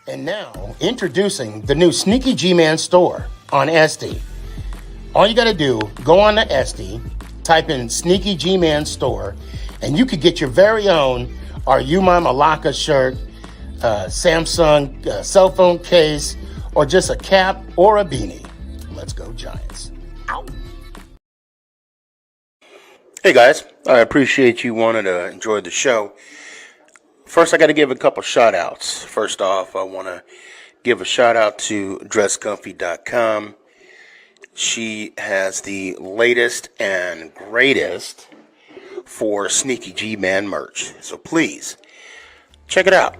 And now, introducing the new Sneaky G-Man store on SD. All you got to do, go on to SD, type in Sneaky G-Man store, and you could get your very own Are You My Malacca shirt, Samsung cell phone case, or just a cap or a beanie. Let's go Giants. Ow. Hey guys, I appreciate you wanting to enjoy the show. First, I got to give a couple shout outs. First off, I want to give a shout out to dresscomfy.com. She has the latest and greatest for Sneaky G-Man merch. So please, check it out.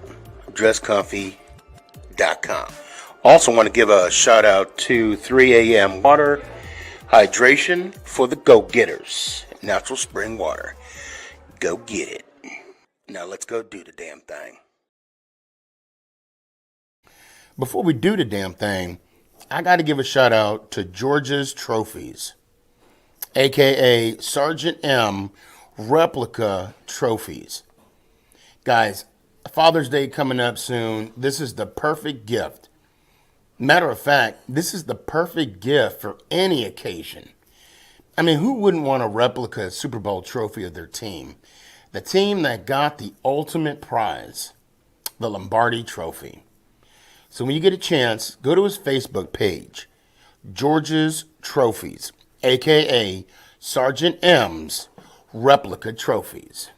dresscomfy.com. Also want to give a shout out to 3 a.m. water hydration for the go-getters. Natural spring water. Go get it. Now let's go do the damn thing. Before we do the damn thing, I got to give a shout out to George's Trophies, aka Sergeant M replica trophies. Guys, Father's Day coming up soon. This is the perfect gift. Matter of fact, this is the perfect gift for any occasion. I mean, who wouldn't want a replica Super Bowl trophy of their team? The team that got the ultimate prize, the Lombardi Trophy. So when you get a chance, go to his Facebook page, George's Trophies, a.k.a. Sergeant M's Replica Trophies.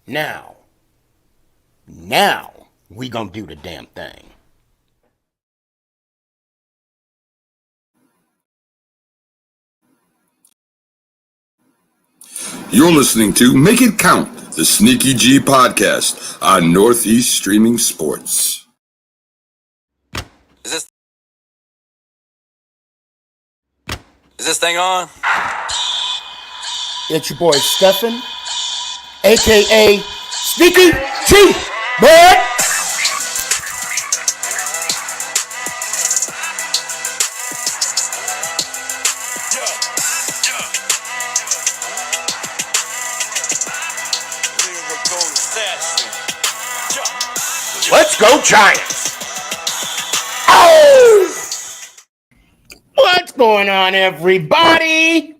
Now, we gonna do the damn thing. You're listening to Make It Count, the Sneaky G podcast on Northeast Streaming Sports. Is this thing on? It's your boy Stefan, a.k.a. Sneaky G, man! Let's go Giants! Oh! What's going on, everybody?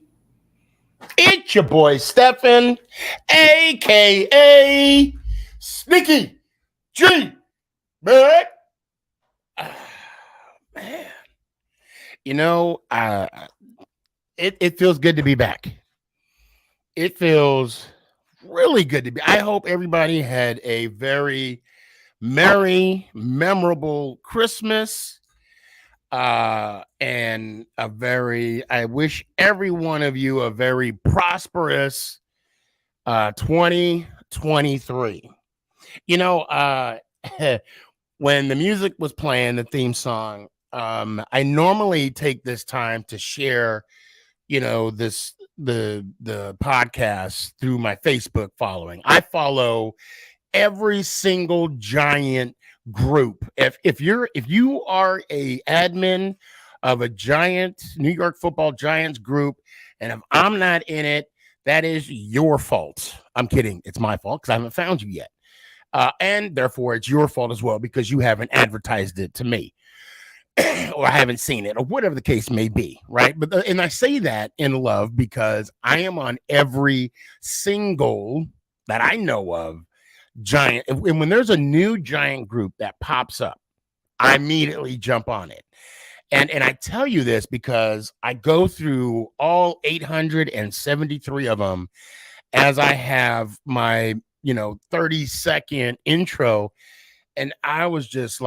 It's your boy Stefan, a.k.a. Sneaky G, man. Man. You know, it feels good to be back. It feels really good to be. I hope everybody had a very merry, memorable Christmas, and I wish every one of you a very prosperous 2023. You know, when the music was playing, the theme song, I normally take this time to share, you know, the podcast through my Facebook following. I follow every single Giant group. If you are a admin of a New York Football Giants group, and if I'm not in it, that is your fault. I'm kidding. It's my fault because I haven't found you yet. And therefore it's your fault as well because you haven't advertised it to me or I haven't seen it or whatever the case may be. Right. But, and I say that in love because I am on every single that I know of Giant. And when there's a new Giant group that pops up, I immediately jump on it. And I tell you this because I go through all 873 of them as I have my, 30-second intro. And I was just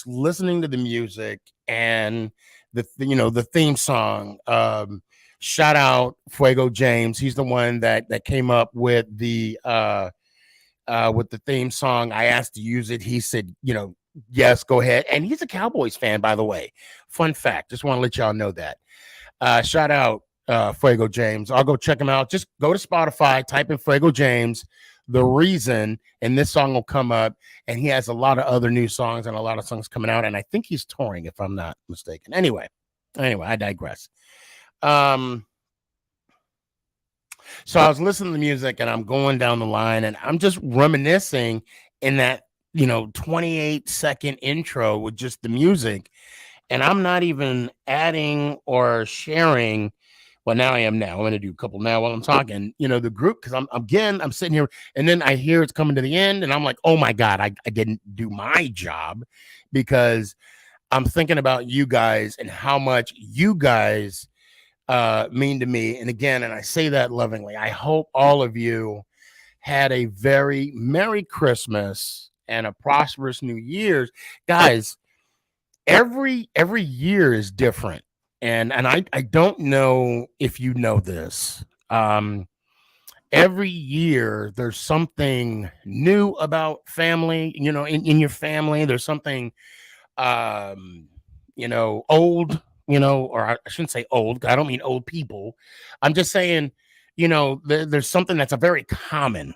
listening to the music and the theme song. Shout out Fuego James. He's the one that came up with the theme song. I asked to use it. He said, yes, go ahead. And he's a Cowboys fan, by the way. Fun fact. Just want to let y'all know that. Shout out Fuego James. I'll go check him out. Just go to Spotify, type in Fuego James, The Reason, and this song will come up. And he has a lot of other new songs and a lot of songs coming out. And I think he's touring, if I'm not mistaken. Anyway, I digress. So I was listening to the music and I'm going down the line and I'm just reminiscing in that 28-second intro with just the music. And I'm not even adding or sharing. Well, now I am now. I'm going to do a couple now while I'm talking, the group, because I'm sitting here and then I hear it's coming to the end and I'm like, oh my God, I didn't do my job, because I'm thinking about you guys and how much you guys mean to me. And again, and I say that lovingly, I hope all of you had a very Merry Christmas and a prosperous New Year's. Guys, every year is different. And I don't know if you know this. Every year there's something new about family, in your family. There's something old, or I shouldn't say old. I don't mean old people. I'm just saying, there's something that's a very common,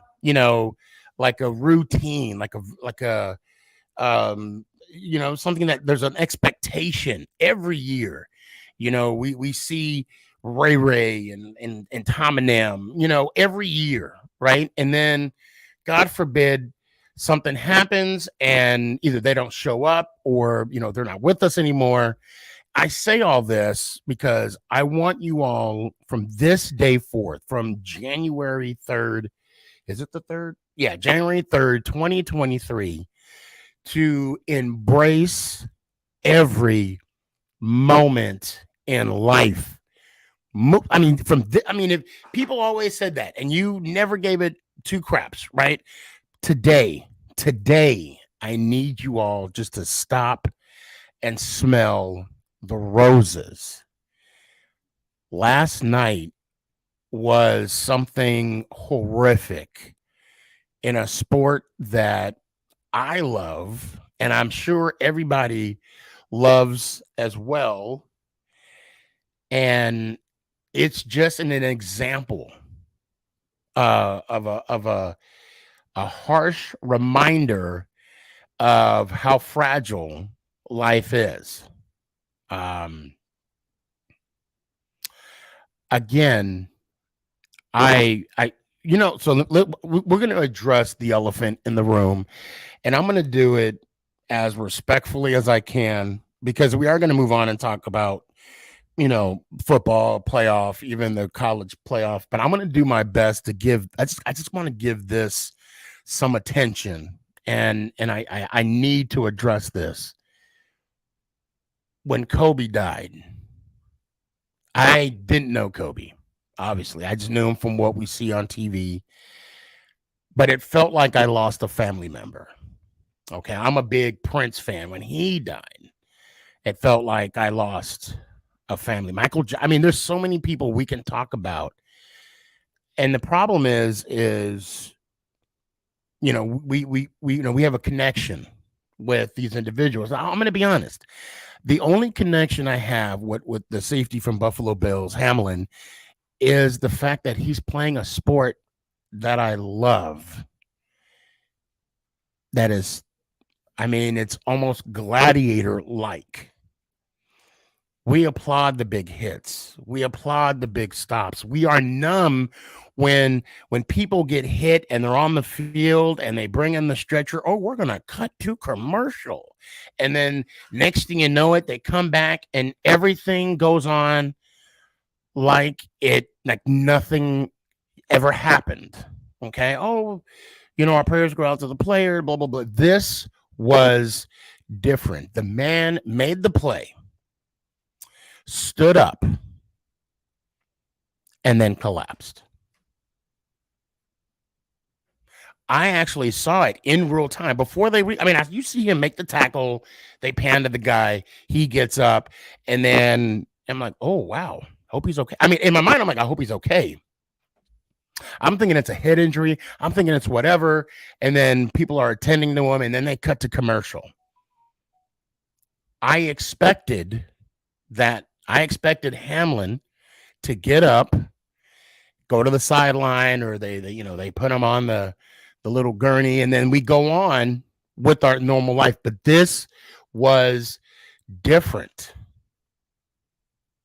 like a routine, like a something that there's an expectation every year. We see Ray Ray and Tom and them, every year, right? And then, God forbid, something happens and either they don't show up or they're not with us anymore. I say all this because I want you all, from this day forth, from January 3rd, is it the 3rd? Yeah, January 3rd, 2023, to embrace every moment in life. If people always said that and you never gave it two craps, right? Today, I need you all just to stop and smell the roses. Last night was something horrific in a sport that I love, and I'm sure everybody loves as well. And it's just an example of a harsh reminder of how fragile life is. Again, so we're going to address the elephant in the room, and I'm going to do it as respectfully as I can, because we are going to move on and talk about, football playoff, even the college playoff. But I'm going to do my best to give. I just want to give this some attention, and I need to address this. When Kobe died, I didn't know Kobe. Obviously, I just knew him from what we see on TV. But it felt like I lost a family member. Okay, I'm a big Prince fan. When he died, it felt like I lost a family. There's so many people we can talk about. And the problem is we have a connection with these individuals. I'm going to be honest. The only connection I have with the safety from Buffalo Bills, Hamlin, is the fact that he's playing a sport that I love. That is, it's almost gladiator-like. We applaud the big hits. We applaud the big stops. We are numb when people get hit and they're on the field and they bring in the stretcher. Oh, we're going to cut to commercial. And then next thing you know it, they come back and everything goes on like nothing ever happened. Okay. Oh, our prayers go out to the player, blah, blah, blah. This was different. The man made the play, stood up, and then collapsed. I actually saw it in real time before you see him make the tackle, they pan to the guy, he gets up, and then I'm like, oh, wow, hope he's okay. In my mind, I'm like, I hope he's okay. I'm thinking it's a head injury. I'm thinking it's whatever. And then people are attending to him, and then they cut to commercial. I expected Hamlin to get up, go to the sideline, or they put him on the little gurney, and then we go on with our normal life. But this was different.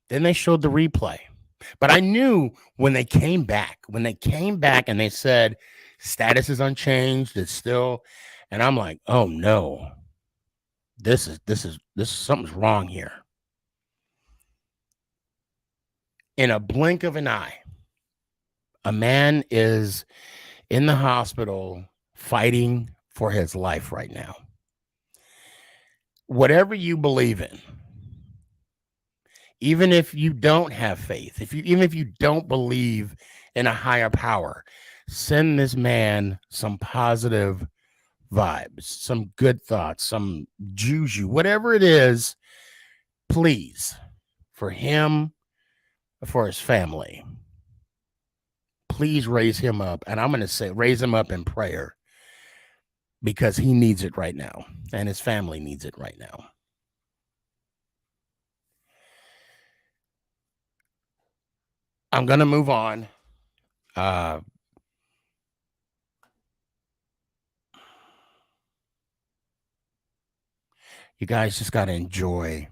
Then they showed the replay. But I knew when they came back and they said status is unchanged, it's still, And I'm like, oh no, this is something's wrong here. In a blink of an eye, a man is in the hospital fighting for his life right now. Whatever you believe in, even if you don't have faith, even if you don't believe in a higher power, send this man some positive vibes, some good thoughts, some juju, whatever it is, please, for him, for his family. Please raise him up. And I'm going to say, raise him up in prayer, because he needs it right now and his family needs it right now. I'm going to move on. You guys just got to enjoy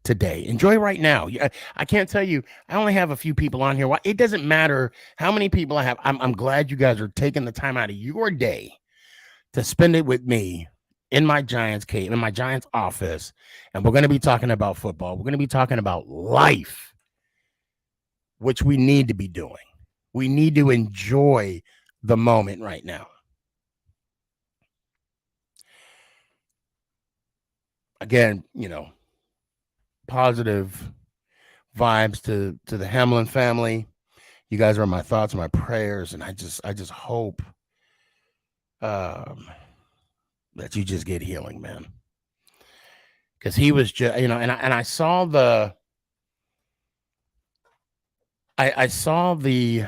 today. Enjoy right now. I can't tell you, I only have a few people on here. It doesn't matter how many people I have. I'm glad you guys are taking the time out of your day to spend it with me in my Giants cave, in my Giants office. And we're going to be talking about football. We're going to be talking about life, which we need to be doing. We need to enjoy the moment right now. Again, positive vibes to the Hamlin family. You guys are my thoughts, my prayers, and I just hope that you just get healing, man. Because he was just, and I saw the I saw the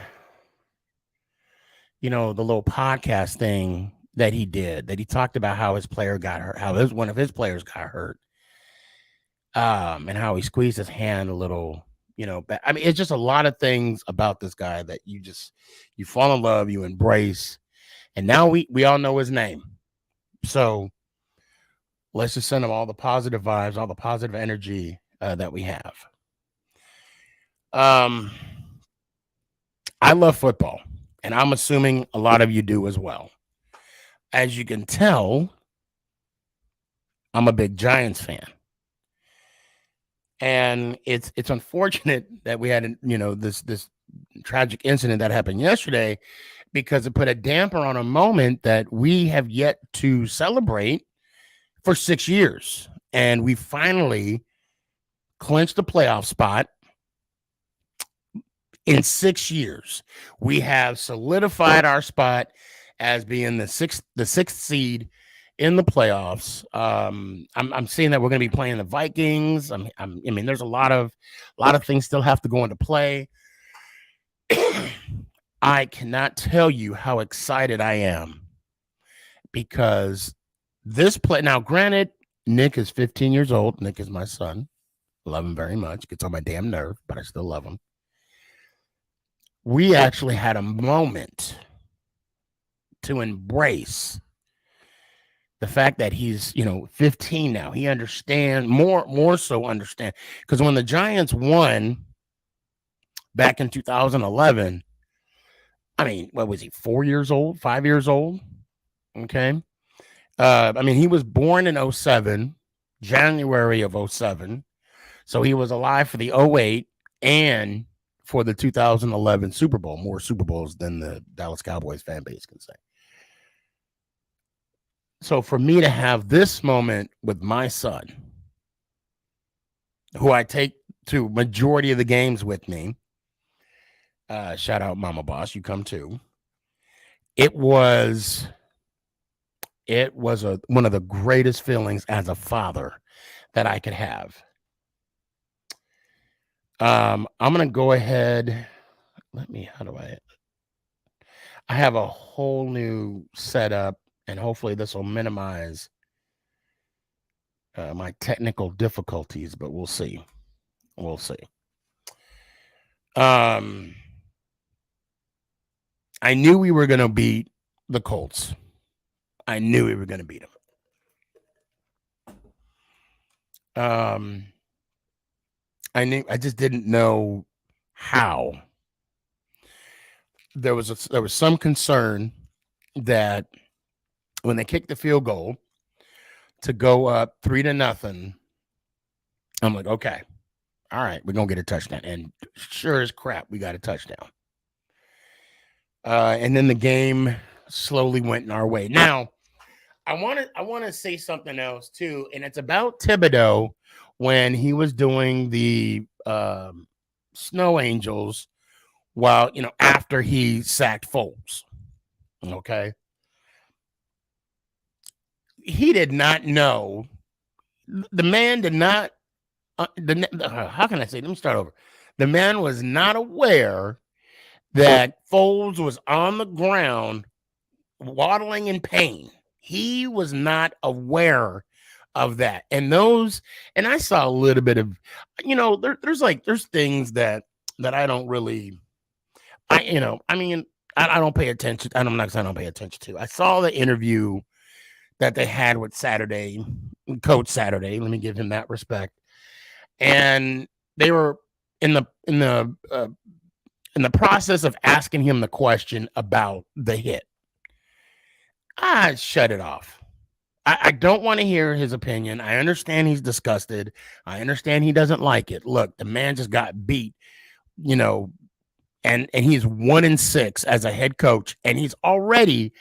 the little podcast thing that he did, that he talked about how his player got hurt, how one of his players got hurt, and how he squeezed his hand a little, I mean, it's just a lot of things about this guy that you fall in love, you embrace, and now we all know his name. So let's just send him all the positive vibes, all the positive energy that we have. I love football, and I'm assuming a lot of you do as well. As you can tell, I'm a big Giants fan. And it's unfortunate that we had this tragic incident that happened yesterday, because it put a damper on a moment that we have yet to celebrate for 6 years. And we finally clinched the playoff spot in 6 years. We have solidified our spot as being the sixth seed in the playoffs. I'm seeing that we're going to be playing the Vikings. I mean, there's a lot of things still have to go into play. I cannot tell you how excited I am, because this play, now granted, Nick is 15 years old. Nick is my son. Love him very much. Gets on my damn nerve, but I still love him. We actually had a moment to embrace the fact that he's 15 now. He understand more so understand, because when the Giants won back in 2011, I mean, what was he, 4 years old, 5 years old? Okay. I mean, he was born in 07, January of 07. So he was alive for the 08 and for the 2011 Super Bowl, more Super Bowls than the Dallas Cowboys fan base can say. So for me to have this moment with my son, who I take to majority of the games with me, shout out Mama Boss, you come too. It was one of the greatest feelings as a father that I could have. I'm going to go ahead. I have a whole new setup, and hopefully this will minimize my technical difficulties, but we'll see. We'll see. I knew we were going to beat the Colts. I knew we were going to beat them. I just didn't know how. There was some concern that when they kicked the field goal to go up 3-0, I'm like, okay, all right, we're gonna get a touchdown. And sure as crap, we got a touchdown. And then the game slowly went in our way. Now, I want to say something else too, and it's about Thibodeau when he was doing the Snow Angels while, after he sacked Foles. Okay. He did not know. The man did not. How can I say? Let me start over. The man was not aware that Foles was on the ground waddling in pain. He was not aware of that. And I saw a little bit of, there's things that I don't really, I don't pay attention. I'm not saying I don't pay attention to. I saw the interview that they had with Coach Saturday. Let me give him that respect. And they were in the process of asking him the question about the hit. I shut it off. I don't want to hear his opinion. I understand he's disgusted. I understand he doesn't like it. Look, the man just got beat, and he's 1-6 as a head coach, and he's already,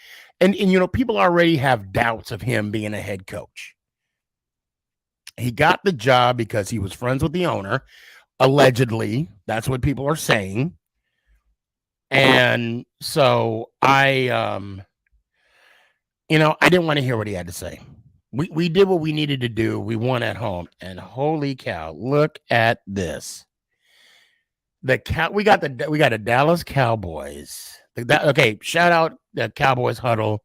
and people already have doubts of him being a head coach. He got the job because he was friends with the owner, allegedly. That's what people are saying. And so I didn't want to hear what he had to say. We did what we needed to do. We won at home, and holy cow, look at this. We got a Dallas Cowboys. Okay, shout out the Cowboys Huddle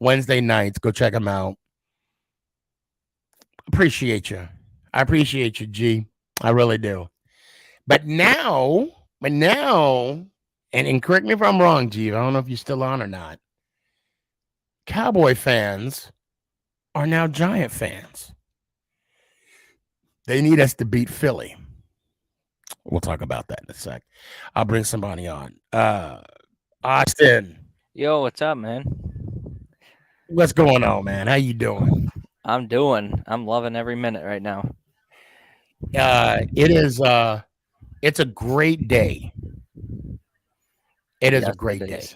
Wednesday nights. Go check them out. Appreciate you. I appreciate you, G. I really do. But now, and correct me if I'm wrong, G. I don't know if you're still on or not. Cowboy fans are now Giant fans. They need us to beat Philly. We'll talk about that in a sec. I'll bring somebody on. Austin. Yo, what's up, man? What's going on, man? How you doing? I'm loving every minute right now. It's a great day. It is a great day.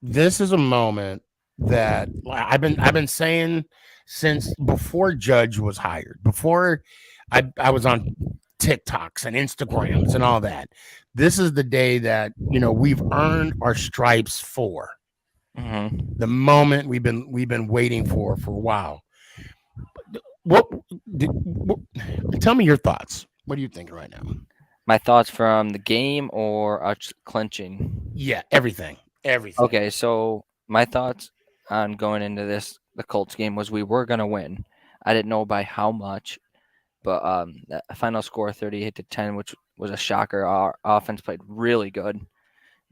This is a moment that I've been saying since before Judge was hired, before I was on TikToks and Instagrams and all that. This is the day that we've earned our stripes for. Mm-hmm. The moment we've been waiting for a while. Tell me your thoughts. What are you thinking right now? My thoughts from the game or us clinching? Yeah, everything. Okay, so my thoughts on going into the Colts game was we were gonna win. I didn't know by how much, but the final score 38-10, which was a shocker. Our offense played really good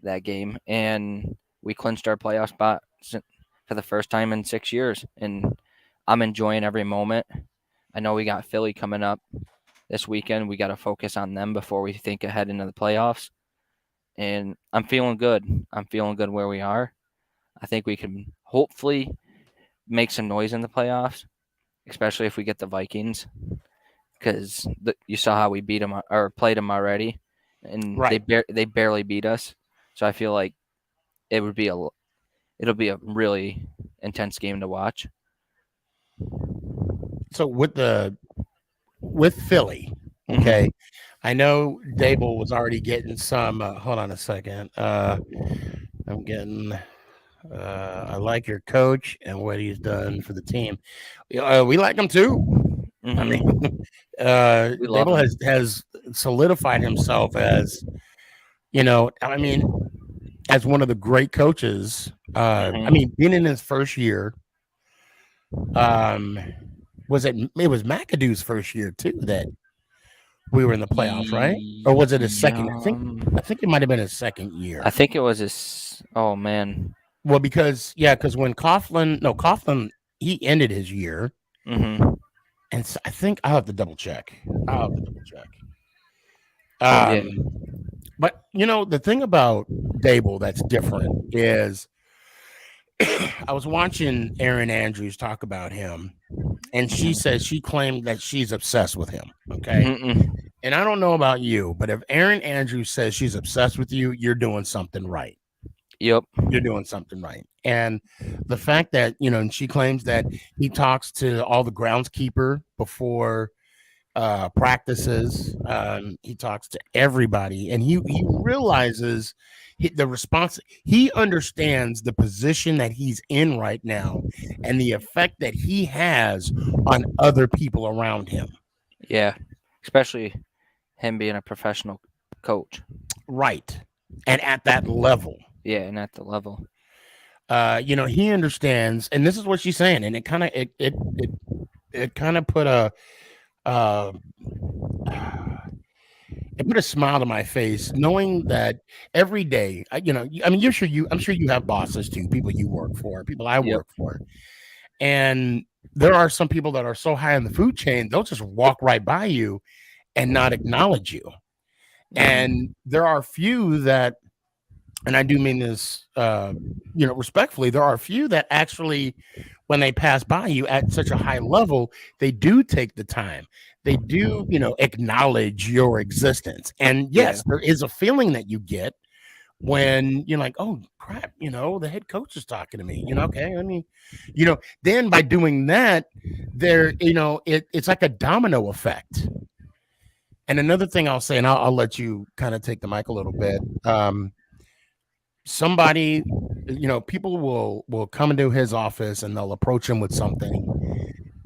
that game, and we clinched our playoff spot for the first time in 6 years, and I'm enjoying every moment. I know we got Philly coming up this weekend. We got to focus on them before we think ahead into the playoffs. And I'm feeling good. I'm feeling good where we are. I think we can hopefully make some noise in the playoffs, especially if we get the Vikings, because you saw how we beat them or played them already, and right. they barely beat us. So I feel like it'll be a really intense game to watch. So with Philly, okay, I know Dable was already getting some. Hold on a second. I'm getting. I like your coach and what he's done for the team. We like him too. Mm-hmm. I mean, Dable has solidified himself as, as one of the great coaches. I mean, being in his first year. It was McAdoo's first year too that we were in the playoffs, right? Or was it his second? I think it might have been his second year. I think it was his. Oh man. Well, because when Coughlin, he ended his year, and so I think I'll have to double check. Yeah. But the thing about Dable that's different is I was watching Erin Andrews talk about him, and she says she claimed that she's obsessed with him. Okay. Mm-mm. And I don't know about you, but if Erin Andrews says she's obsessed with you, you're doing something right. Yep. You're doing something right. And the fact that, and she claims that he talks to all the groundskeeper before practices. He talks to everybody, and he realizes the response. He understands the position that he's in right now, and the effect that he has on other people around him. Yeah. Especially him being a professional coach. Right, and at that level. Yeah, and at the level. He understands, and this is what she's saying, and it kind of it kind of put a it put a smile to my face knowing that every day, I'm sure you have bosses too, people you work for, people I Yep. work for, and there are some people that are so high in the food chain they'll just walk right by you and not acknowledge you, and there are few that, and I do mean this, respectfully, there are a few that actually, when they pass by you at such a high level, they do take the time. They do, acknowledge your existence. And yes, there is a feeling that you get when you're like, oh crap, the head coach is talking to me. Okay, I mean, then by doing that, it's like a domino effect. And another thing I'll say, and I'll let you kind of take the mic a little bit. Somebody, people will come into his office and they'll approach him with something,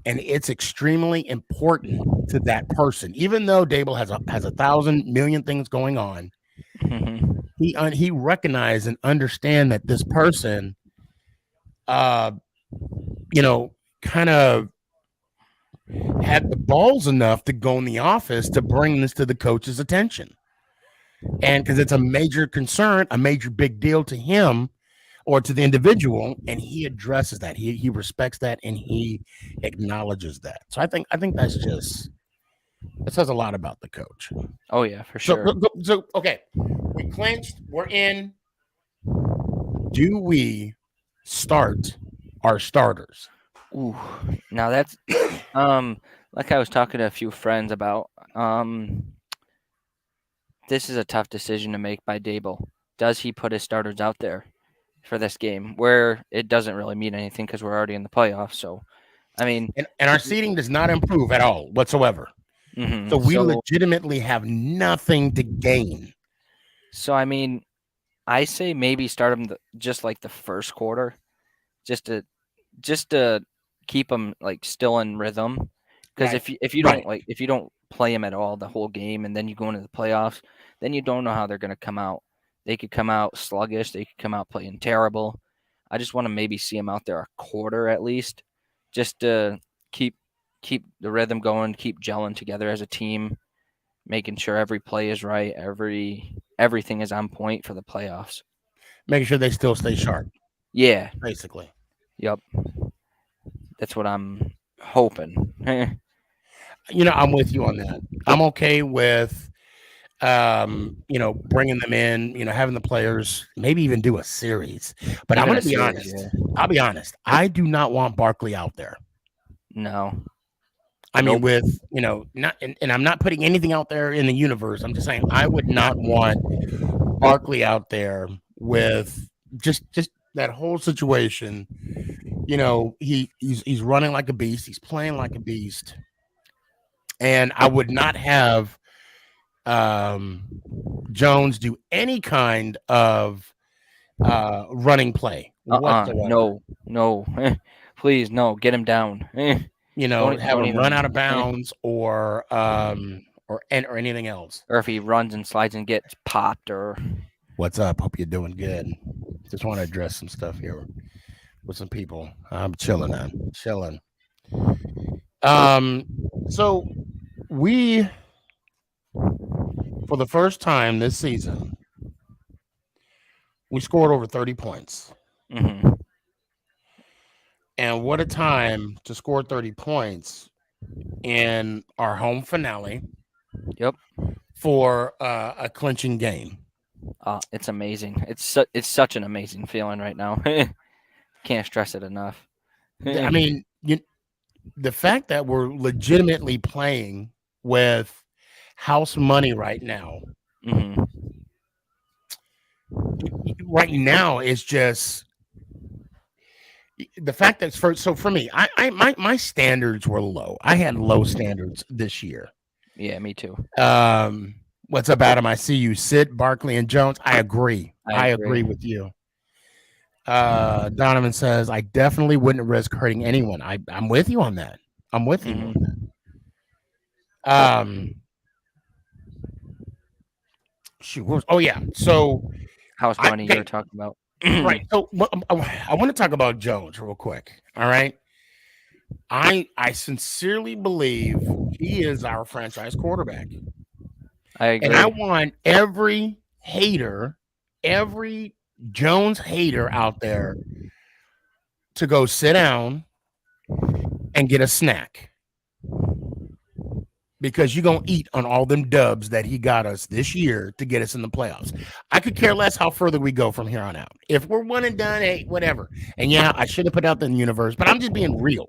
and it's extremely important to that person. Even though Dable has a 1,000,000,000 things going on, he recognized and understand that this person, kind of had the balls enough to go in the office to bring this to the coach's attention. And because it's a major concern, a major big deal to him or to the individual, and he addresses that. He respects that and he acknowledges that. So I think that says a lot about the coach. Oh yeah, for sure. So okay, we clinched. We're in. Do we start our starters? Ooh, now that's like I was talking to a few friends about. This is a tough decision to make by Dable. Does he put his starters out there for this game where it doesn't really mean anything because we're already in the playoffs? So, I mean, and our seating does not improve at all whatsoever. So we legitimately have nothing to gain. So I mean, I say maybe start him just like the first quarter, just to keep him like still in rhythm. Because if you don't play him at all the whole game and then you go into the playoffs, then you don't know how they're going to come out. They could come out sluggish. They could come out playing terrible. I just want to maybe see him out there a quarter at least, just to keep the rhythm going, keep gelling together as a team, making sure every play is right, everything is on point for the playoffs. Making sure they still stay sharp. Yeah. Basically. Yep. That's what I'm hoping. I'm with you on that. I'm okay with, bringing them in, having the players maybe even do a series. But I'm going to be honest. Yeah. I'll be honest. I do not want Barkley out there. No. I mean, with, not, and I'm not putting anything out there in the universe. I'm just saying I would not want Barkley out there with just that whole situation. He's running like a beast. He's playing like a beast. And I would not have Jones do any kind of running play whatsoever. No. Please, no. Get him down. Have him run out of bounds or anything else. Or if he runs and slides and gets popped or... What's up? Hope you're doing good. Just want to address some stuff here with some people. I'm chilling, man. Chilling. So we, for the first time this season, we scored over 30 points. Mm-hmm. And what a time to score 30 points in our home finale. Yep. For a clinching game. It's amazing. It's such an amazing feeling right now Can't stress it enough. I mean, the fact that we're legitimately playing with house money right now is just the fact that for me, my standards were low. I had low standards this year. Yeah, me too. What's up, Adam? I see you. Sid, Barkley, and Jones. I agree. I agree with you. Donovan says, I definitely wouldn't risk hurting anyone. I'm with you on that. I'm with you on that. Shoot. Oh yeah. So house money you were talking about. Right. So I want to talk about Jones real quick. All right. I sincerely believe he is our franchise quarterback. I agree. And I want every hater, every Jones hater out there to go sit down and get a snack. Because you're going to eat on all them dubs that he got us this year to get us in the playoffs. I could care less how further we go from here on out. If we're one and done, hey, whatever. And yeah, I should have put out the universe, but I'm just being real.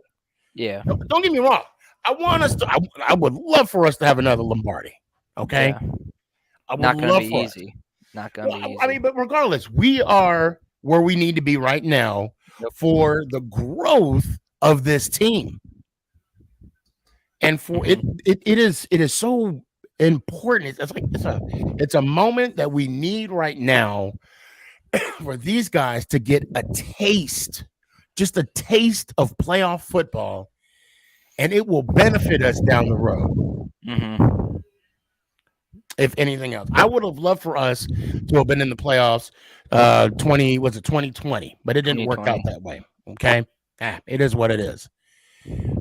Yeah. Don't get me wrong. I would love for us to have another Lombardi. Okay. Yeah. Not going to be easy. Not going to be easy. I mean, but regardless, we are where we need to be right now for the growth of this team. And for it is so important. It's a moment that we need right now for these guys to get a taste, just a taste of playoff football, and it will benefit us down the road. If anything else, I would have loved for us to have been in the playoffs. 2020, but it didn't work out that way. Okay, it is what it is.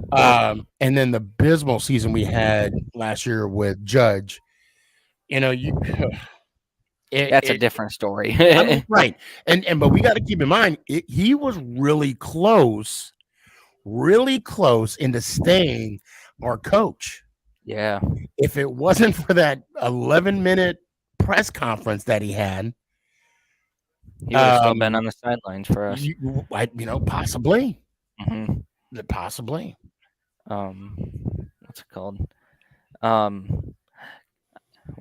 And then the abysmal season we had last year with Judge, that's a different story. I mean, right. But we got to keep in mind, he was really close into staying our coach. Yeah. If it wasn't for that 11-minute press conference that he had, he would have still been on the sidelines for us. Possibly. Possibly. What's it called? What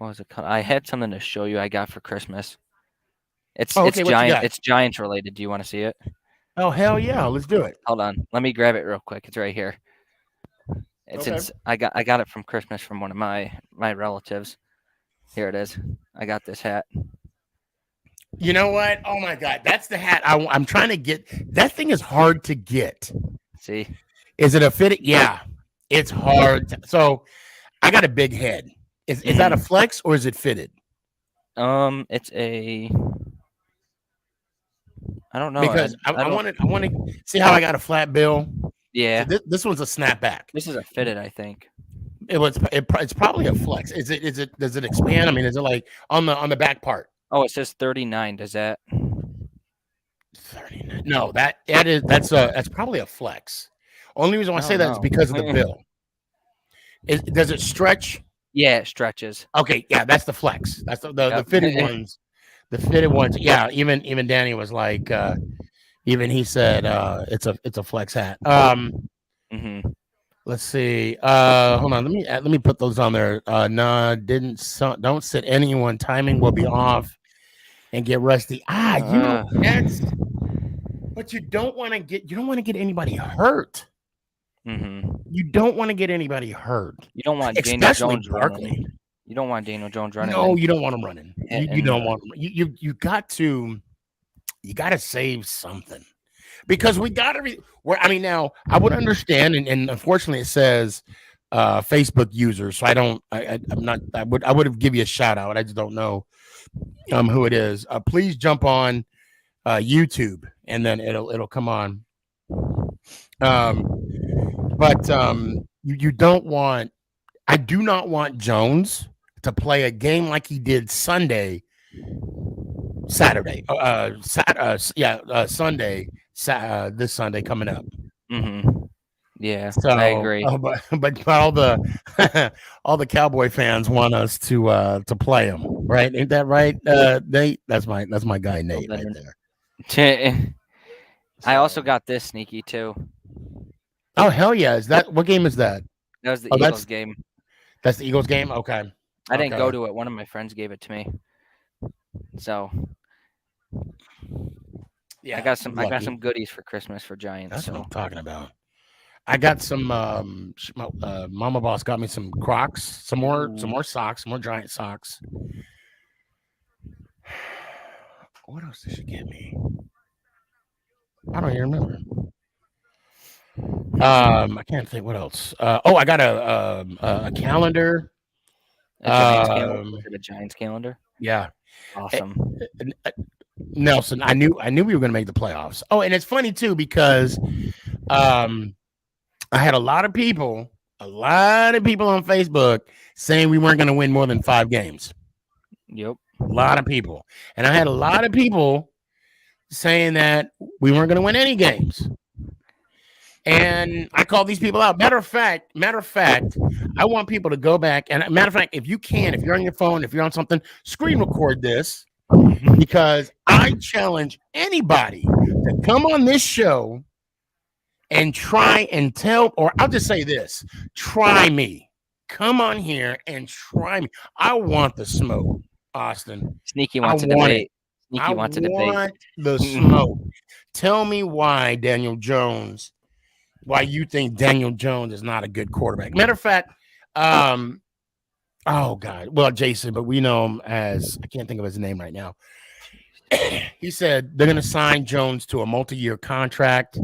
was it called? I had something to show you I got for Christmas. It's Giants related. Do you want to see it? Oh hell yeah, let's do it. Hold on. Let me grab it real quick. It's right here. I got it from Christmas from one of my relatives. Here it is. I got this hat. You know what? Oh my God, that's the hat I'm trying to get. That thing is hard to get. See? Is it a fitted? Yeah, it's hard. So I got a big head. Is that a flex or is it fitted? It's a. I don't know. Because I want to see how I got a flat bill. Yeah. So this one's a snapback. This is a fitted, I think. It's probably a flex. Does it expand? I mean, is it like on the back part? Oh, it says 39. Does that? 39. No, that's probably a flex. Only reason why I say that is because of the bill. Does it stretch? Yeah, it stretches. Okay, yeah, that's the flex. That's the fitted ones. The fitted ones. Yeah, even Danny was like, even he said it's a flex hat. Let's see. Hold on. Let me put those on there. Don't sit anyone. Timing will be off and get rusty. That's. But you don't want to get anybody hurt. You don't want to get anybody hurt. You don't want Daniel Jones running. You don't want Daniel Jones running. No, you don't want him running. You don't want him. You got to save something. Because we got to now I would understand, and unfortunately it says Facebook users, so I would have give you a shout out. I just don't know who it is. Please jump on YouTube and then it'll come on. But you don't want. I do not want Jones to play a game like he did Sunday. Sunday. This Sunday coming up. Yeah, so, I agree. But all the all the Cowboy fans want us to play him, right? Ain't that right, Nate? That's my guy, Nate, right there. I also So- got this Sneaky too. Oh hell yeah! Is that what game is that? That was the Oh, Eagles game. that's the Eagles game. Okay. I didn't go Okay. to it. One of my friends gave it to me. So Yeah. I got some lucky. goodies for Christmas for Giants. That's what So I'm talking about. I got some. Mama Boss got me some Crocs, some more socks, some more Giant socks. What else did she get me? I don't even remember. I can't think what else. I got a calendar. a Giants calendar. Um, Was it a Giants calendar? yeah, Awesome. Nelson. I knew we were going to make the playoffs. Oh, and it's funny too because I had a lot of people on Facebook saying we weren't going to win more than 5 games. Yep. A lot of people, and I had a lot of people saying that we weren't going to win any games. And I call these people out. Matter of fact, I want people to go back. And matter of fact, if you can, if you're on your phone, if you're on something, screen record this because I challenge anybody to come on this show and try and tell, or I'll just say this: try me. Come on here and try me. I want the smoke, Austin. Sneaky wants a want debate. Sneaky wants a debate. I want the smoke. Tell me why why you think Daniel Jones is not a good quarterback. Matter of fact, oh God, well, Jason, but we know him as, I can't think of his name right now. He said they're going to sign Jones to a multi-year contract,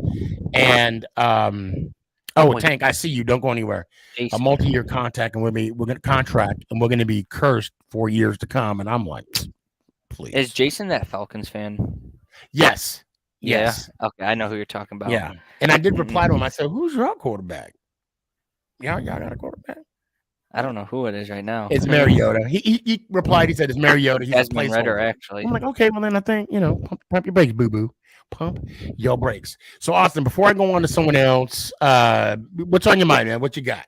and Tank, I see you. Don't go anywhere. Jason. A multi-year contract, and we're going to contract, and we're going to be cursed for years to come. And I'm like, please. Is Jason that Falcons fan? Yes. Yeah. Yes. Okay, I know who you're talking about. Yeah. And I did reply to him. I said, "Who's your quarterback? Y'all got a quarterback?" I don't know who it is right now. It's Mariota. He replied. He said, "It's Mariota." He's Desmond a Ritter, placeholder. actually. I'm like, okay, well then I think pump your brakes, boo boo. Pump your brakes. So Austin, before I go on to someone else, what's on your mind, man? What you got?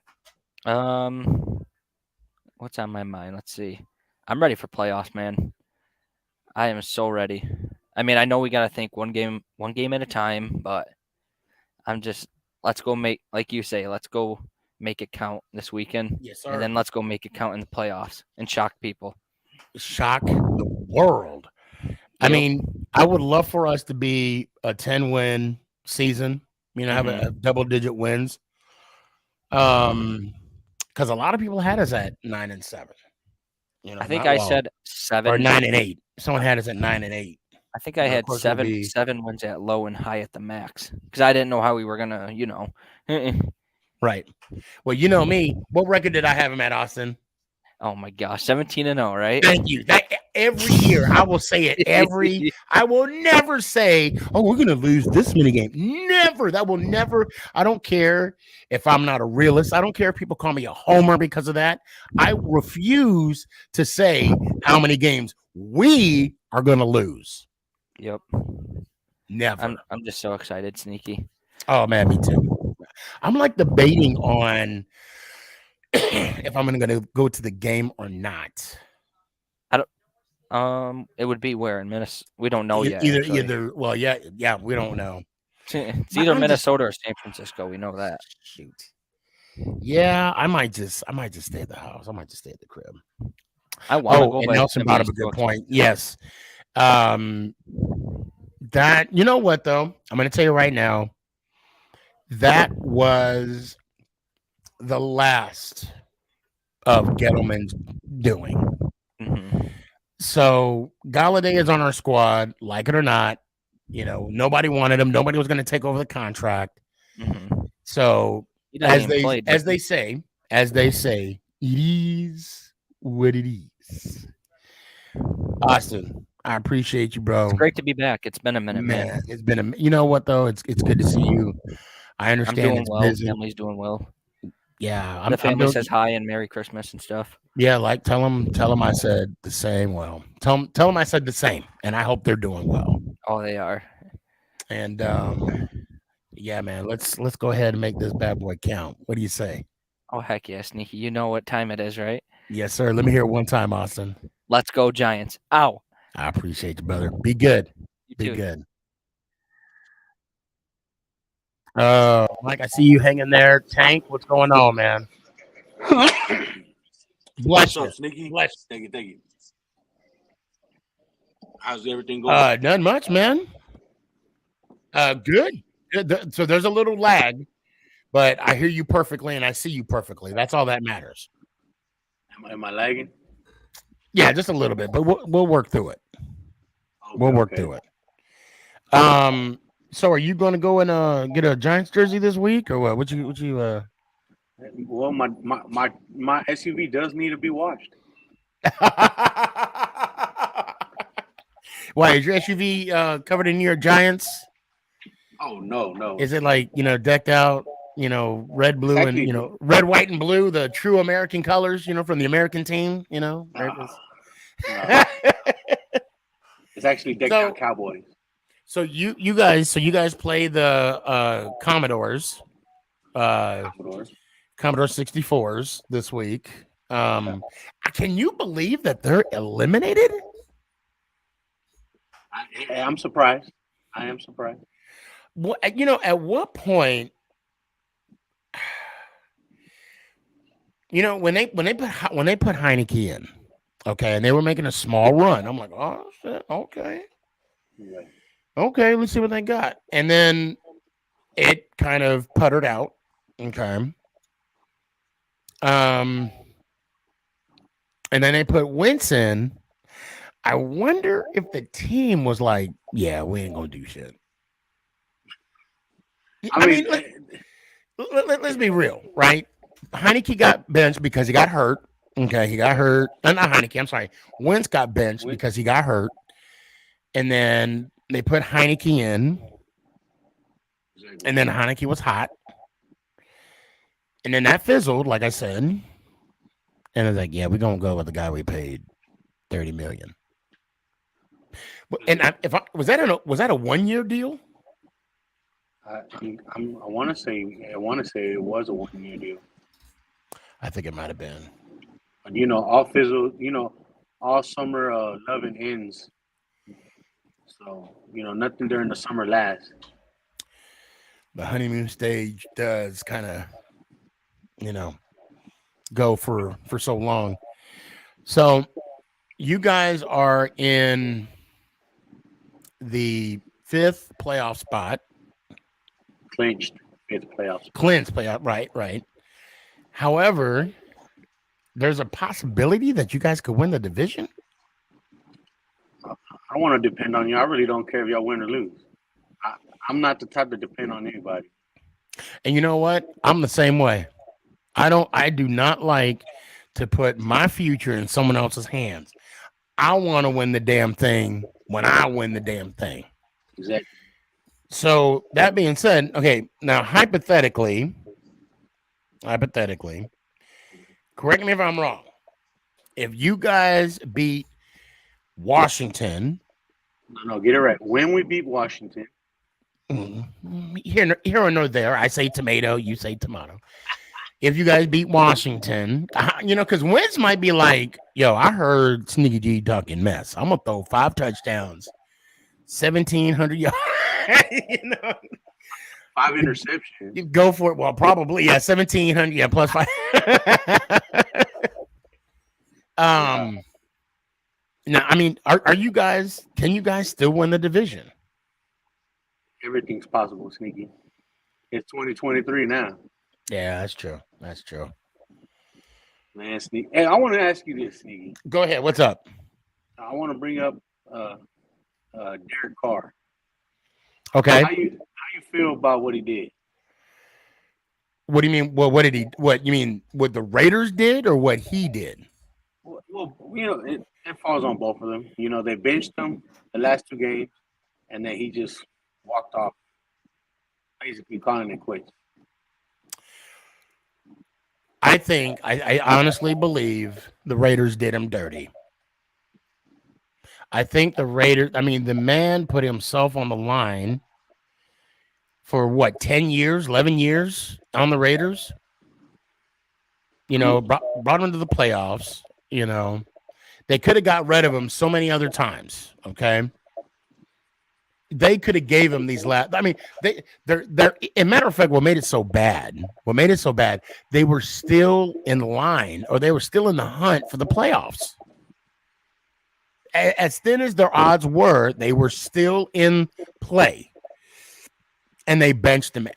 What's on my mind? Let's see. I'm ready for playoffs, man. I am so ready. I mean, I know we gotta think one game at a time, but let's go like you say, let's go make it count this weekend. Yes, sir. And then let's go make it count in the playoffs and shock people. Shock the world. I mean, I would love for us to be a 10-win season. Have a double-digit wins. Because a lot of people had us at 9-7. I think I said 7 or 9-8. Someone had us at 9-8. I think I had 7 wins at low and high at the max because I didn't know how we were gonna, Right. Well, you know me. What record did I have him at, Austin? Oh my gosh, 17-0, right? Thank you. Every year I will say it. I will never say, "Oh, we're gonna lose this many games." Never. That will never. I don't care if I'm not a realist. I don't care if people call me a homer because of that. I refuse to say how many games we are gonna lose. Yep. Never. I'm just so excited, Sneaky. Oh man, me too. I'm like debating on if I'm gonna go to the game or not. It would be where in Minnesota. We don't know yet. Either. Well, yeah, we don't know. It's either Minnesota or San Francisco. We know that. Shoot. Yeah, I might just stay at the house. I might just stay at the crib. I want to go. And Nelson brought up a good point. Yes. That, you know what though? I'm going to tell you right now. That was the last of Gettleman's doing. Mm-hmm. So Galladay is on our squad, like it or not. Nobody wanted him. Nobody was going to take over the contract. Mm-hmm. So as they say, it is what it is. Austin, I appreciate you, bro. It's great to be back. It's been a minute, man. It's been you know what though? It's good to see you. I understand. I'm doing well. Busy. Family's doing well. Yeah, the family says hi and Merry Christmas and stuff. Yeah, like tell them I said the same. Well, tell them I said the same, and I hope they're doing well. Oh, they are. And yeah, man, let's go ahead and make this bad boy count. What do you say? Oh heck yeah, Sneaky! You know what time it is, right? Yes, sir. Let me hear it one time, Austin. Let's go Giants! Ow! I appreciate you, brother. Be good. You Be too. good. Mike, I see you hanging there. Tank, what's going on, man? Bless What's you. up, Sneaky? Bless Thank you. How's everything you. going? Not much, man. Good. So there's a little lag, but I hear you perfectly and I see you perfectly. That's all that matters. Am I lagging? Yeah, just a little bit, but we'll work through it. We'll work through it. So are you going to go and get a Giants jersey this week, or what? What you? Well, my SUV does need to be washed. Why is your SUV covered in your Giants? Oh no. Is it like decked out? Red, blue, actually- and red, white, and blue, the true American colors. From the American team. America's. No. It's actually decked out Cowboys. So you guys play the Commodores, Commodore 64s this week. Can you believe that they're eliminated? I'm surprised. I am surprised. Well, at what point? When they put Heineke in, okay, and they were making a small run. I'm like, oh shit, okay. Yeah. Okay, let's see what they got. And then it kind of puttered out. Okay. And then they put Wentz in. I wonder if the team was like, yeah, we ain't gonna do shit. I mean let's be real, right? Heineke got benched because he got hurt. Okay, he got hurt. Not Heineke, I'm sorry. Wentz got benched because he got hurt. And then they put Heineke in. And then Heineke was hot. And then that fizzled, like I said. And it's like, yeah, we're gonna go with the guy we paid $30 million. And was that a 1-year deal? I want to say it was a 1-year deal. I think it might have been. But all fizzle. All summer loving ends. So nothing during the summer lasts. The honeymoon stage does kind of, go for so long. So you guys are in the 5th playoff spot. Clinched 5th playoff. Clinched playoff, right. However, there's a possibility that you guys could win the division. I don't want to depend on you. I really don't care if y'all win or lose. I'm not the type to depend on anybody. And you know what? I'm the same way. I do not like to put my future in someone else's hands. I want to win the damn thing when I win the damn thing. Exactly. So that being said, okay, now hypothetically, correct me if I'm wrong. If you guys beat Washington. No, get it right. When we beat Washington. Here or there, I say tomato, you say tomato. If you guys beat Washington, because Wentz might be like, yo, I heard Sneakyg talking mess. I'm going to throw 5 touchdowns, 1,700 yards. 5 interceptions. You go for it. Well, probably, 1,700, plus 5. Now, I mean, are you guys? Can you guys still win the division? Everything's possible, Sneaky. It's 2023 now. Yeah, that's true. Man, Sneaky. Hey, I want to ask you this, Sneaky. Go ahead. What's up? I want to bring up Derek Carr. Okay. How you feel about what he did? What do you mean? Well, what did he? What you mean? What the Raiders did, or what he did? Well, it falls on both of them. They benched him the last 2 games, and then he just walked off, basically calling it quits. I think I honestly believe the Raiders did him dirty. I think the Raiders. I mean, the man put himself on the line for what, 10 years, 11 years on the Raiders. Brought him to the playoffs. They could have got rid of him so many other times. Okay. they could have gave him these last. I mean, they're. In matter of fact, what made it so bad? They were still in line, or they were still in the hunt for the playoffs. As thin as their odds were, they were still in play, and they benched the man.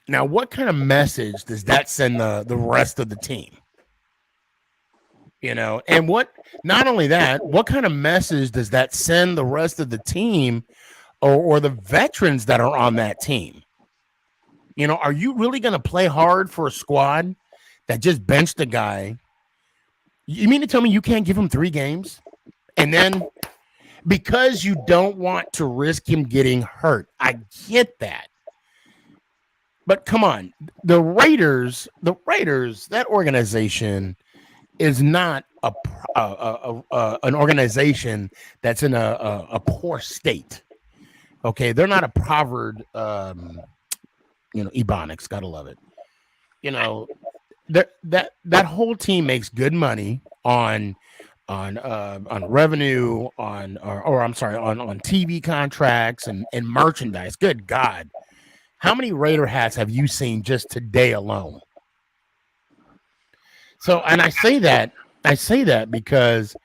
Now, what kind of message does that send the rest of the team? You know, and not only that, what kind of message does that send the rest of the team or the veterans that are on that team? You know, are you really going to play hard for a squad that just benched a guy? You mean to tell me you can't give him 3 games? And then because you don't want to risk him getting hurt, I get that. But come on, the Raiders, that organization is not an organization that's in a poor state. Okay, they're not a Proverbs, Ebonics, gotta love it. You know, that whole team makes good money on revenue, on TV contracts and merchandise. Good God, how many Raider hats have you seen just today alone? So, and I say that because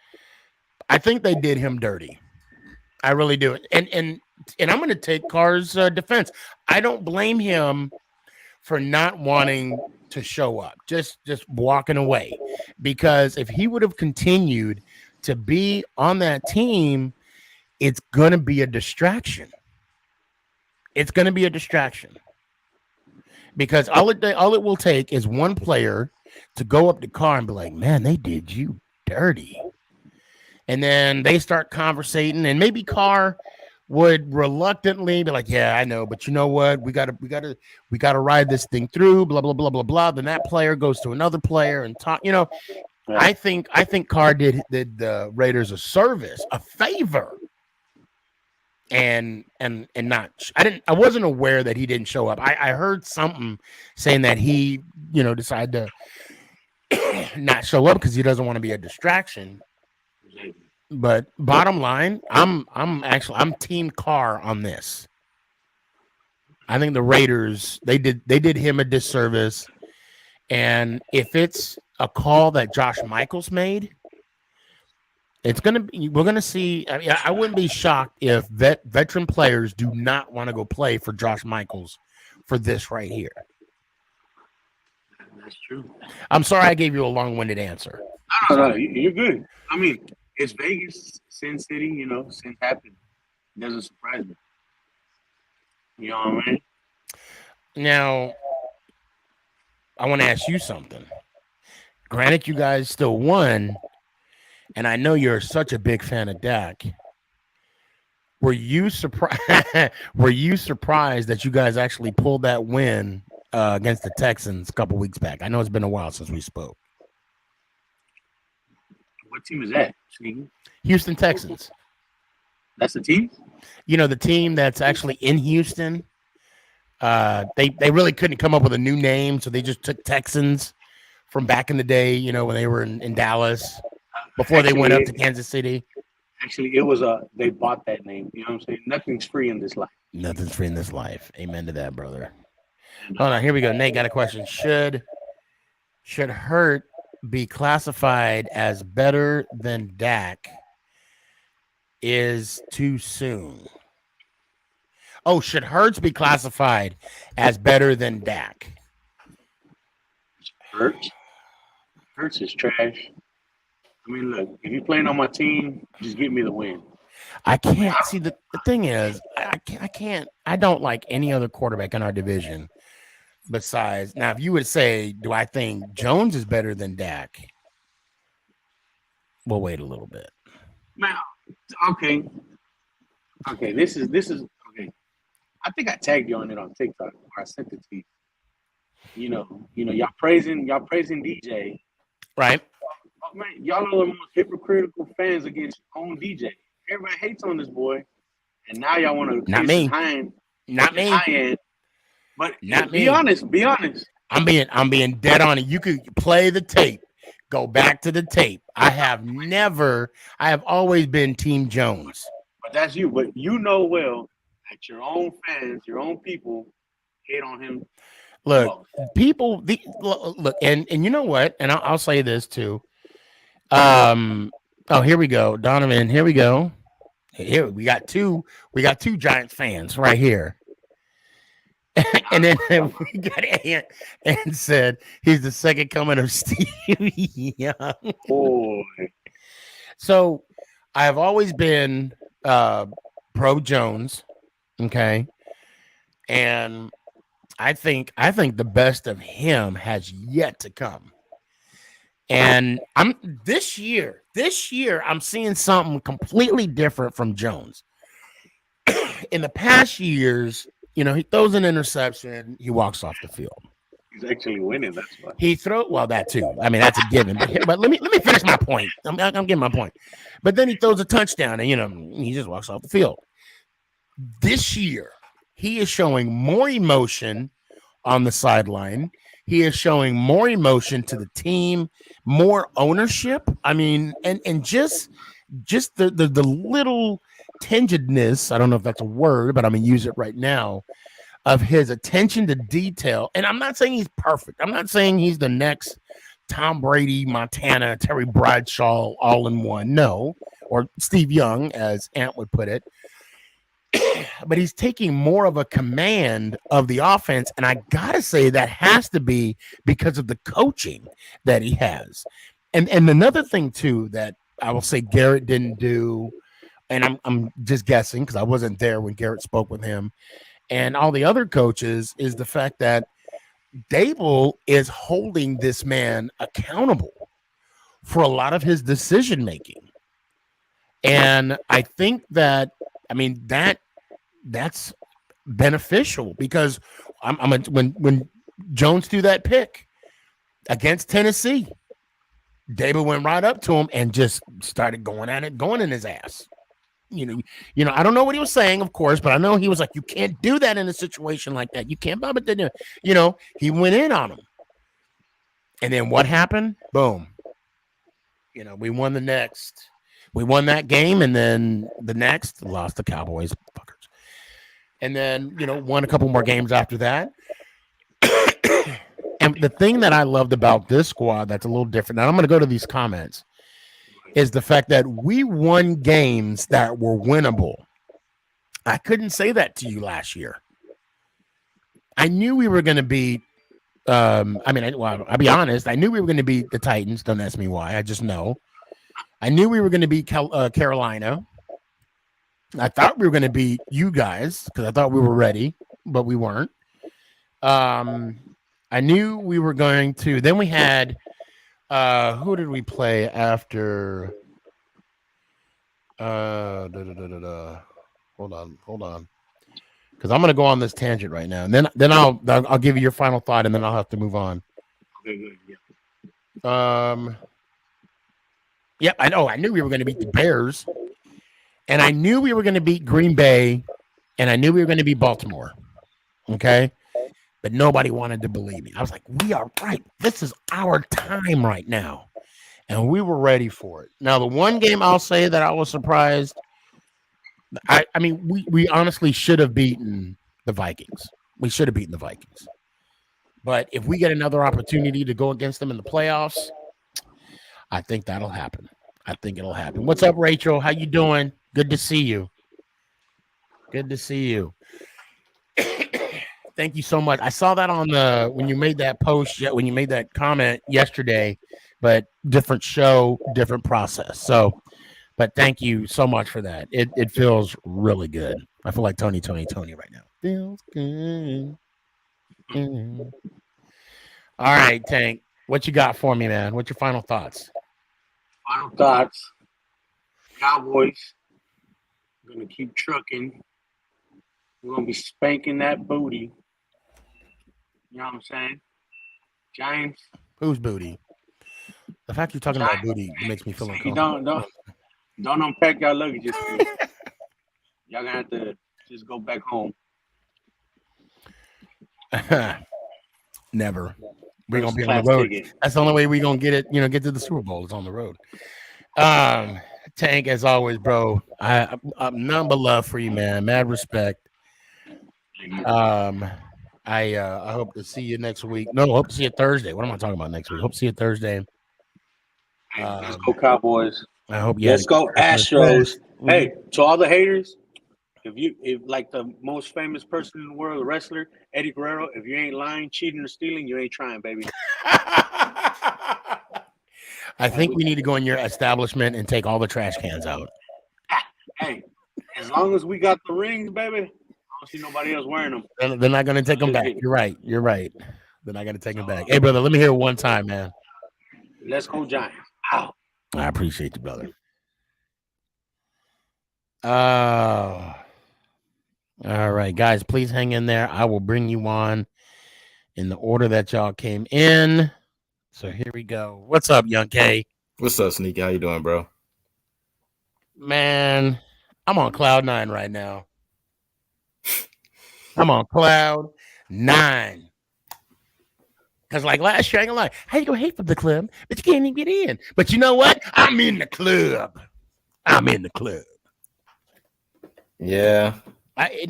I think they did him dirty. I really do. And I'm going to take Carr's defense. I don't blame him for not wanting to show up, just walking away, because if he would have continued to be on that team, it's going to be a distraction. It's going to be a distraction because all it will take is one player to go up to Carr and be like, man, they did you dirty. And then they start conversating, and maybe Carr would reluctantly be like, yeah, I know, but you know what? We gotta ride this thing through, blah, blah, blah, blah, blah. Then that player goes to another player and talk, you know. Yeah. I think Carr did the Raiders a service, a favor. And not, I wasn't aware that he didn't show up. I heard something saying that he, decided to not show up because he doesn't want to be a distraction. But bottom line, I'm Team Carr on this. I think the Raiders they did him a disservice, and if it's a call that Josh Michaels made, we're gonna see. I wouldn't be shocked if veteran players do not want to go play for Josh Michaels for this right here. That's true. I'm sorry I gave you a long-winded answer. No, you're good. I mean, it's Vegas, Sin City, Sin happened. It doesn't surprise me. You know what I mean? Now, I want to ask you something. Granted, you guys still won, and I know you're such a big fan of Dak. Were you surprised? Were you surprised that you guys actually pulled that win against the Texans a couple weeks back? I know it's been a while since we spoke. What team is that? Houston Texans. That's the team? The team that's actually in Houston. They really couldn't come up with a new name, so they just took Texans from back in the day, when they were in Dallas before they went up to Kansas City. Actually, it was they bought that name. You know what I'm saying? Nothing's free in this life. Nothing's free in this life. Amen to that, brother. Hold on, here we go. Nate got a question. Should Hurt be classified as better than Dak? Is too soon. Oh, should Hurts be classified as better than Dak? Hurts is trash. I mean, look, if you're playing on my team, just give me the win. I can't see the thing is I don't like any other quarterback in our division besides. Now, if you would say, do I think Jones is better than Dak? We'll wait a little bit. Now, okay. This is okay. I think I tagged you on it on TikTok, or I sent it to you. Y'all praising DJ, right? Oh, man, y'all are the most hypocritical fans against your own DJ. Everybody hates on this boy, and now y'all want to not me. Not me. But not me. Be honest. I'm being dead on it. You could play the tape. Go back to the tape. I have always been Team Jones. But that's you. But you know well that your own fans, your own people, hate on him. Look, look, and you know what? And I'll say this too. Oh, here we go, Donovan. Here we go. Here we got two Giants fans right here. And then we got Ant said he's the second coming of Stevie Young. Boy. So I've always been pro Jones, okay, and I think the best of him has yet to come. And this year I'm seeing something completely different from Jones. In the past years, you know, he throws an interception, he walks off the field. He's actually winning. That's why that too. I mean, that's a given. But let me finish my point. I'm getting my point. But then he throws a touchdown, and you know, he just walks off the field. This year, he is showing more emotion on the sideline. He is showing more emotion to the team, more ownership. I mean, and just the little tingedness, I don't know if that's a word, but I'm gonna use it right now, of his attention to detail. And I'm not saying he's perfect. I'm not saying he's the next Tom Brady, Montana, Terry Bradshaw all in one. No, or Steve Young, as Ant would put it. But he's taking more of a command of the offense. And I got to say that has to be because of the coaching that he has. And another thing, too, that I will say Garrett didn't do, and I'm just guessing because I wasn't there when Garrett spoke with him and all the other coaches, is the fact that Dable is holding this man accountable for a lot of his decision making. And I think that, I mean, that's beneficial because when Jones threw that pick against Tennessee, Dable went right up to him and just started going in his ass. You know, I don't know what he was saying, of course, but I know he was like, you can't do that in a situation like that. You can't, but then, you know, he went in on him. And then what happened? Boom. You know, we won that game, and then the next lost the Cowboys, fuckers. And then, you know, won a couple more games after that. And the thing that I loved about this squad that's a little different, now I'm going to go to these comments, is the fact that we won games that were winnable. I couldn't say that to you last year. I knew we were going to beat, I'll be honest, I knew we were going to beat the Titans. Don't ask me why. I just know. I knew we were going to beat Carolina. I thought we were going to beat you guys because I thought we were ready, but we weren't. I knew we were going to. Then we had, who did we play after? Hold on. Because I'm going to go on this tangent right now, and then I'll give you your final thought, and then I'll have to move on. Okay, good. Yeah. Yep, I know. I knew we were going to beat the Bears, and I knew we were going to beat Green Bay, and I knew we were going to beat Baltimore. Okay, but nobody wanted to believe me. I was like, "We are right. This is our time right now," and we were ready for it. Now, the one game I'll say that I was surprised. I mean, we honestly should have beaten the Vikings. We should have beaten the Vikings, but if we get another opportunity to go against them in the playoffs, I think that'll happen. I think it'll happen. What's up, Rachel? How you doing? Good to see you. Good to see you. Thank you so much. I saw that on when you made that post, when you made that comment yesterday, but different show, different process. So, but thank you so much for that. It feels really good. I feel like Tony right now. Feels good. All right, Tank. What you got for me, man? What's your final thoughts? Final thoughts. Cowboys. We're going to keep trucking. We're going to be spanking that booty. You know what I'm saying? Giants. Whose booty? The fact you're talking about booty makes me feel uncomfortable. Don't unpack y'all luggage just for me. Y'all going to have to just go back home. Never. We're gonna be on the road. Ticket. That's the only way we're gonna get it, get to the Super Bowl. It's on the road. Tank, as always, bro. I'm none but love for you, man. Mad respect. I hope to see you next week. No, hope to see you Thursday. What am I talking about next week? Hope to see you Thursday. Let's go Cowboys. I hope you Let's had go Christmas. Astros. Hey, to all the haters, if like the most famous person in the world, the wrestler, Eddie Guerrero, if you ain't lying, cheating, or stealing, you ain't trying, baby. I think we need to go in your establishment and take all the trash cans out. Hey, as long as we got the rings, baby, I don't see nobody else wearing them. They're not going to take them back. You're right. You're right. They're not going to take them back. Hey, brother, let me hear it one time, man. Let's go Giants. Ow. I appreciate you, brother. All right, guys, please hang in there. I will bring you on in the order that y'all came in. So here we go. What's up, Young K? What's up, Sneaky? How you doing, bro? Man, I'm on cloud 9 right now. I'm on cloud 9. Because like last year, I ain't gonna lie, how you gonna hate for the club, but you can't even get in. But you know what? I'm in the club. I'm in the club. Yeah. And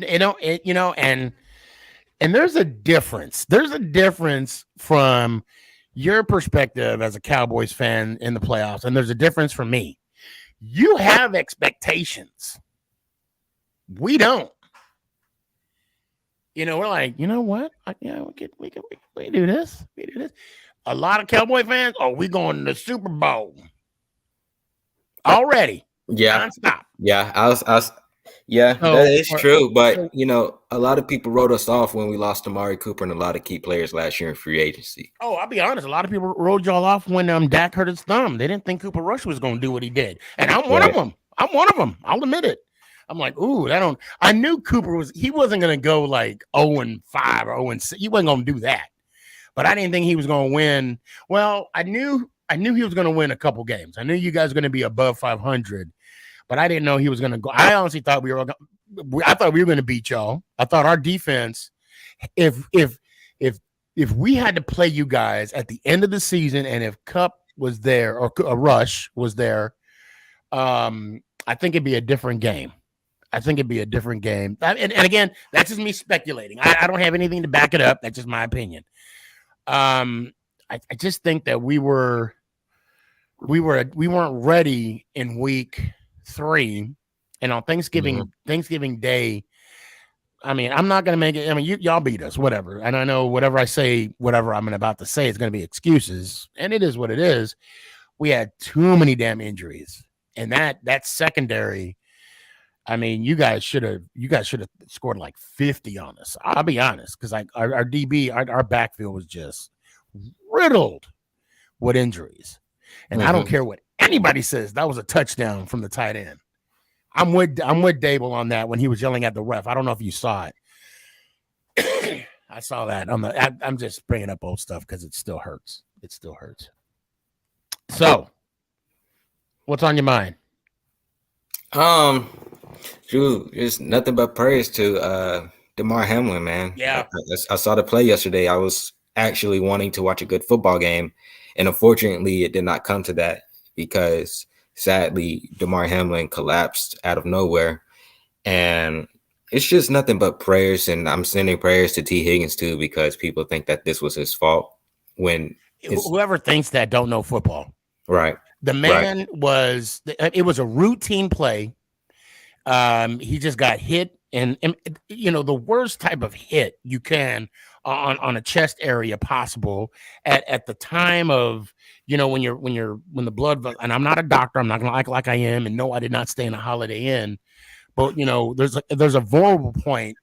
there's a difference. There's a difference from your perspective as a Cowboys fan in the playoffs, and there's a difference from me. You have expectations. We don't. We're like, you know what? We do this. We do this. A lot of Cowboy fans, we going to the Super Bowl already. Yeah. Nonstop. Yeah. That is true. But, a lot of people wrote us off when we lost Amari Cooper and a lot of key players last year in free agency. Oh, I'll be honest. A lot of people wrote y'all off when Dak hurt his thumb. They didn't think Cooper Rush was going to do what he did. And I'm one of them. I'll admit it. I'm like, I knew Cooper wasn't going to go like 0-5 or 0-6. He wasn't going to do that. But I didn't think he was going to win. Well, I knew he was going to win a couple games. I knew you guys were going to be above 500. But I didn't know he was going to go. I honestly thought we were going to beat y'all. I thought our defense, if we had to play you guys at the end of the season, and if Cup was there or Rush was there, I think it'd be a different game. And again, that's just me speculating. I don't have anything to back it up. That's just my opinion. I just think that we weren't ready in week 3, and on Thanksgiving Day. I mean, I'm not going to make it. I mean, y'all beat us, whatever. And I know whatever I say, whatever I'm about to say is going to be excuses, and it is what it is. We had too many damn injuries, and that secondary. I mean, you guys should have scored like 50 on us. I'll be honest, because our DB, our backfield was just riddled with injuries, and I don't care what anybody says. That was a touchdown from the tight end. I'm with Dable on that when he was yelling at the ref. I don't know if you saw it. I saw that. I'm just bringing up old stuff because it still hurts. It still hurts. So, what's on your mind? Drew, it's nothing but praise to DeMar Hamlin, man. Yeah. I saw the play yesterday. I was actually wanting to watch a good football game, and unfortunately, it did not come to that because sadly, DeMar Hamlin collapsed out of nowhere, and it's just nothing but prayers. And I'm sending prayers to T. Higgins too, because people think that this was his fault. When whoever thinks that don't know football, right? The man was. It was a routine play. He just got hit, and the worst type of hit you can on a chest area possible at the time of when the blood. And I'm not a doctor. I'm not gonna act like I am. And no, I did not stay in a Holiday Inn. But there's a vulnerable point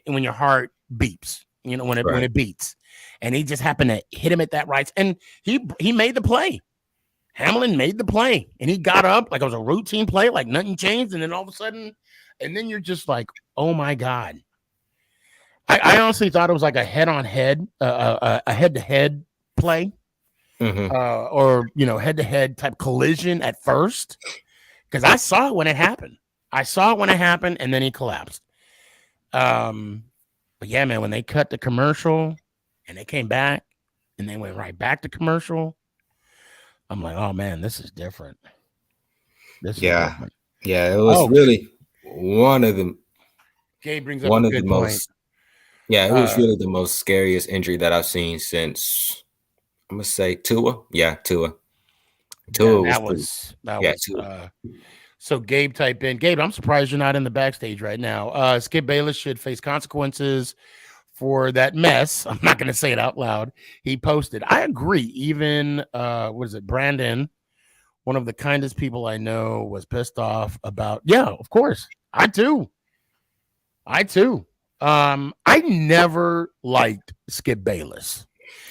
when your heart beeps. When it beats, and he just happened to hit him at that right, and he made the play. Hamlin made the play, and he got up like it was a routine play, like nothing changed. And then all of a sudden, and then you're just like, oh my God. I honestly thought it was like a head-on-head, a head-to-head play, or head-to-head type collision at first, because I saw it when it happened. And then he collapsed. But yeah, man, when they cut the commercial and they came back and they went right back to commercial, I'm like, oh man, this is different. This is a Yeah. good one. Yeah, it was Oh, really one of the Gabe brings up a one of the good point. most yeah, it was really the most scariest injury that I've seen since I'm gonna say Tua. Yeah, Tua. Yeah, Tua was pretty that yeah, was Tua. so Gabe type in. Gabe, I'm surprised you're not in the backstage right now. Skip Bayless should face consequences for that mess. I'm not gonna say it out loud. He posted. I agree. Even what is it, Brandon? One of the kindest people I know was pissed off about. Yeah, of course. I too. I never liked Skip Bayless.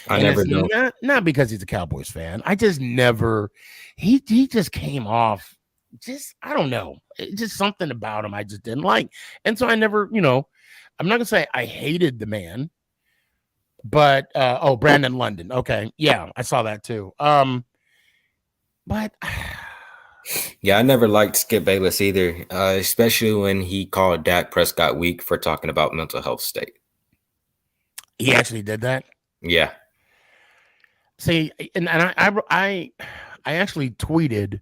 I And never it's know. not because he's a Cowboys fan. I just never he just came off just I don't know. Just something about him I just didn't like. And so I never, I'm not gonna say I hated the man, but Brandon London. Okay. Yeah, I saw that too. But Yeah, I never liked Skip Bayless either, especially when he called Dak Prescott weak for talking about mental health state. he actually did that. Yeah. See, and I actually tweeted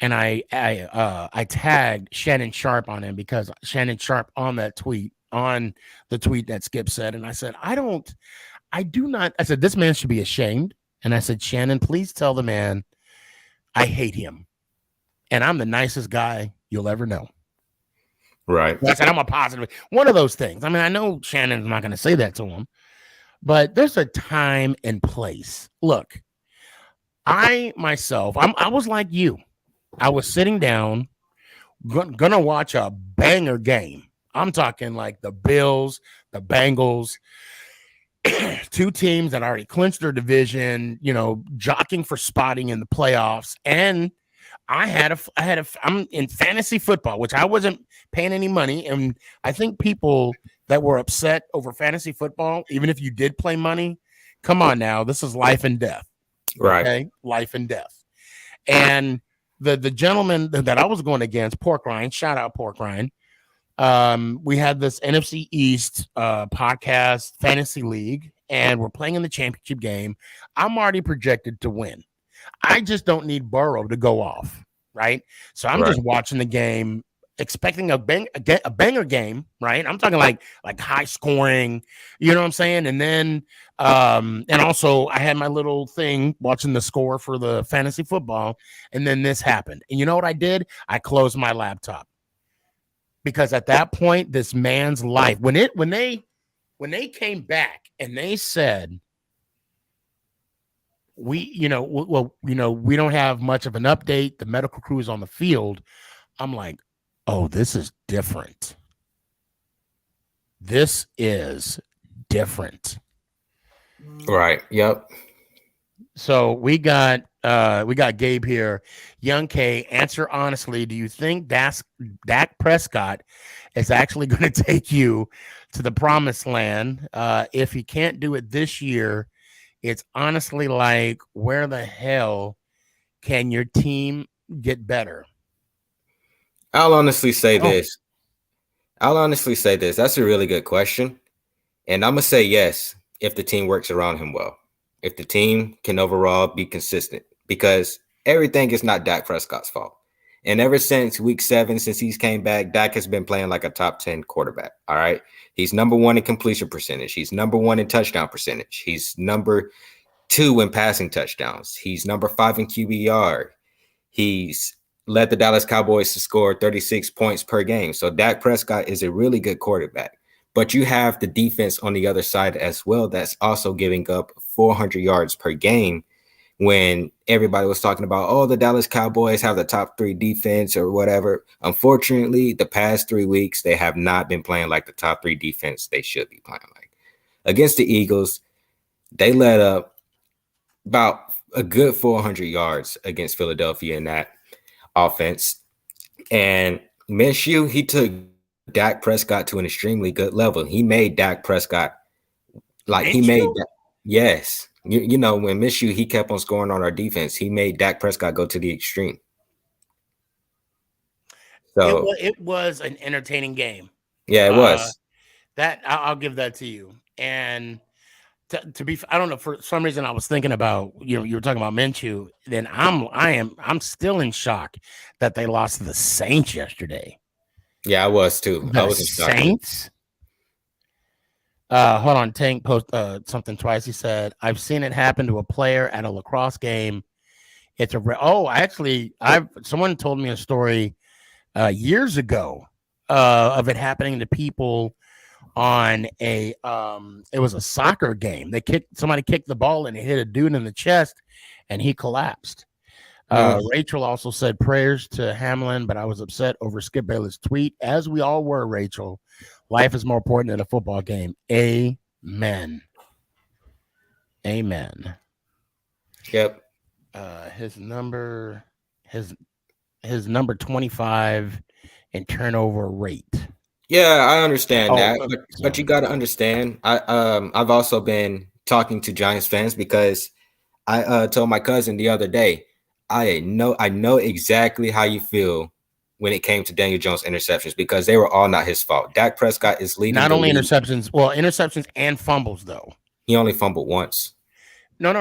and I tagged Shannon Sharp on him because Shannon Sharp on the tweet that Skip said, and I said I said this man should be ashamed, and I said Shannon, please tell the man I hate him, and I'm the nicest guy you'll ever know. Right. I said I'm a positive one of those things. I mean, I know Shannon's not going to say that to him, but there's a time and place. Look, I was like you. I was sitting down, gonna watch a banger game. I'm talking like the Bills, the Bengals, two teams that already clinched their division, jockeying for spotting in the playoffs. And I'm in fantasy football, which I wasn't paying any money. And I think people that were upset over fantasy football, even if you did play money, come on now, this is life and death. Right. Okay, life and death. And the gentleman that I was going against, Pork Rind, shout out Pork Rind. We had this NFC East podcast fantasy league, and we're playing in the championship game. I'm already projected to win. I just don't need Burrow to go off, right? So I'm just watching the game, expecting a banger game, right? I'm talking like high scoring, you know what I'm saying? And then and also I had my little thing watching the score for the fantasy football, and then this happened. And you know what I did? I closed my laptop. Because at that point, this man's life, when they came back and they said, we don't have much of an update. The medical crew is on the field. I'm like, oh, this is different. This is different. Right. Yep. So we got Gabe here. Young K, answer honestly. Do you think Dak Prescott is actually going to take you to the promised land? If he can't do it this year, it's honestly like, where the hell can your team get better? I'll honestly say this. That's a really good question. And I'm going to say yes if the team works around him well. If the team can overall be consistent, because everything is not Dak Prescott's fault. And ever since week 7, since he's came back, Dak has been playing like a top 10 quarterback. All right. He's number 1 in completion percentage. He's number 1 in touchdown percentage. He's number 2 in passing touchdowns. He's number 5 in QBR. He's led the Dallas Cowboys to score 36 points per game. So Dak Prescott is a really good quarterback. But you have the defense on the other side as well that's also giving up 400 yards per game, when everybody was talking about, oh, the Dallas Cowboys have the top 3 defense or whatever. Unfortunately, the past 3 weeks, they have not been playing like the top 3 defense they should be playing like. Against the Eagles, they let up about a good 400 yards against Philadelphia in that offense. And Minshew, he took Dak Prescott to an extremely good level. He made Dak Prescott yes. You know, when Minshew, he kept on scoring on our defense. He made Dak Prescott go to the extreme. So it was an entertaining game. Yeah, it was. That I'll give that to you. And I don't know, for some reason I was thinking about, you were talking about Minshew. Then I'm still in shock that they lost to the Saints yesterday. Yeah, I was too. I was in shock. Saints. Hold on. Tank post something twice. He said, "I've seen it happen to a player at a lacrosse game. It's someone told me a story years ago of it happening to people on it was a soccer game. Somebody kicked the ball and it hit a dude in the chest and he collapsed. Rachel also said prayers to Hamlin, but I was upset over Skip Bayless' tweet, as we all were, Rachel. Life is more important than a football game. Amen. Amen. Yep. His number 25 in turnover rate. Yeah, I understand that, but you got to understand. I've also been talking to Giants fans because I told my cousin the other day, I know exactly how you feel when it came to Daniel Jones' interceptions because they were all not his fault. Dak Prescott is leading. Not only interceptions and fumbles though. He only fumbled once. No.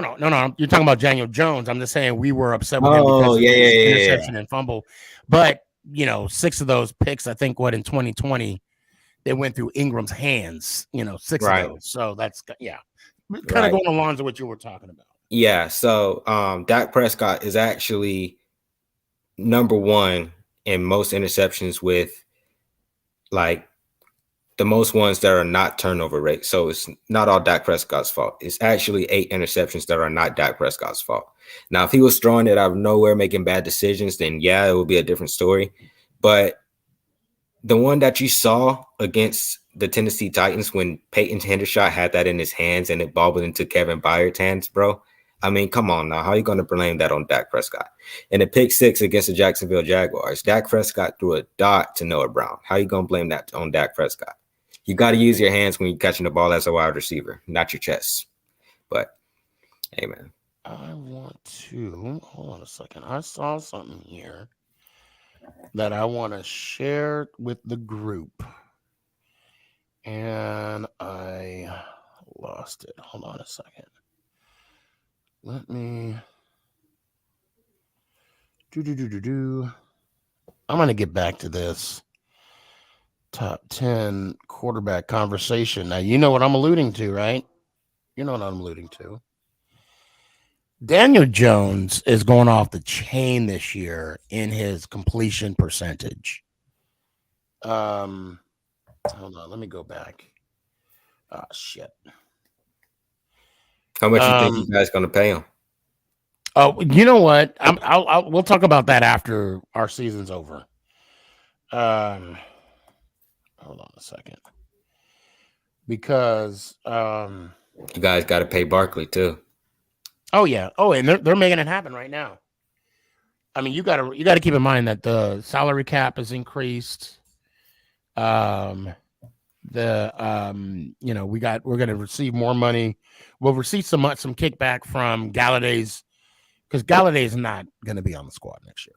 You're talking about Daniel Jones. I'm just saying we were upset with him because of his interception and fumble. But 6 of those picks, I think, in 2020, they went through Ingram's hands. 6 of those. So that's kind of going along to what you were talking about. Yeah. So Dak Prescott is actually number 1 in most interceptions with like the most ones that are not turnover rate. So it's not all Dak Prescott's fault. It's actually 8 interceptions that are not Dak Prescott's fault. Now, if he was throwing it out of nowhere, making bad decisions, then yeah, it would be a different story. But the one that you saw against the Tennessee Titans when Peyton Hendershot had that in his hands and it bobbled into Kevin Byard's hands, bro. I mean, come on now. How are you going to blame that on Dak Prescott? And the pick 6 against the Jacksonville Jaguars, Dak Prescott threw a dot to Noah Brown. How are you going to blame that on Dak Prescott? You got to use your hands when you're catching the ball as a wide receiver, not your chest. But, hey, man. I want to hold on a second. I saw something here that I want to share with the group, and I lost it. Hold on a second. Let me I'm going to get back to this top 10 quarterback conversation. Now, you know what I'm alluding to, right? You know what I'm alluding to. Daniel Jones is going off the chain this year in his completion percentage. Hold on, let me go back. Oh, shit. How much you think you guys going to pay him? Oh, you know what? We'll talk about that after our season's over. Hold on a second. Because you guys got to pay Barkley too. Oh yeah. Oh, and they're making it happen right now. I mean, you gotta keep in mind that the salary cap is increased. We're gonna receive more money. We'll receive some kickback from Galladay's because Galladay's not gonna be on the squad next year.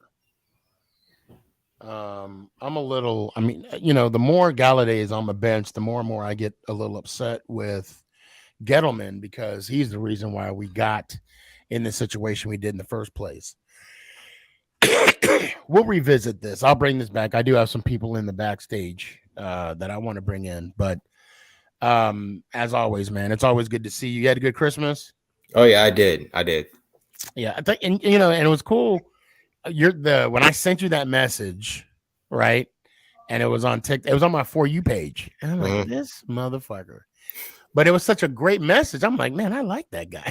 The more Galladay is on the bench, the more and more I get a little upset with Gettleman because he's the reason why we got in the situation we did in the first place. We'll revisit this. I'll bring this back. I do have some people in the backstage that I want to bring in, but as always, man, it's always good to see you. You had a good Christmas? Oh yeah, I did. Yeah, I think, and it was cool. When I sent you that message, right? And it was on TikTok. It was on my For You page, and I'm like, this motherfucker. But it was such a great message. I'm like, man, I like that guy.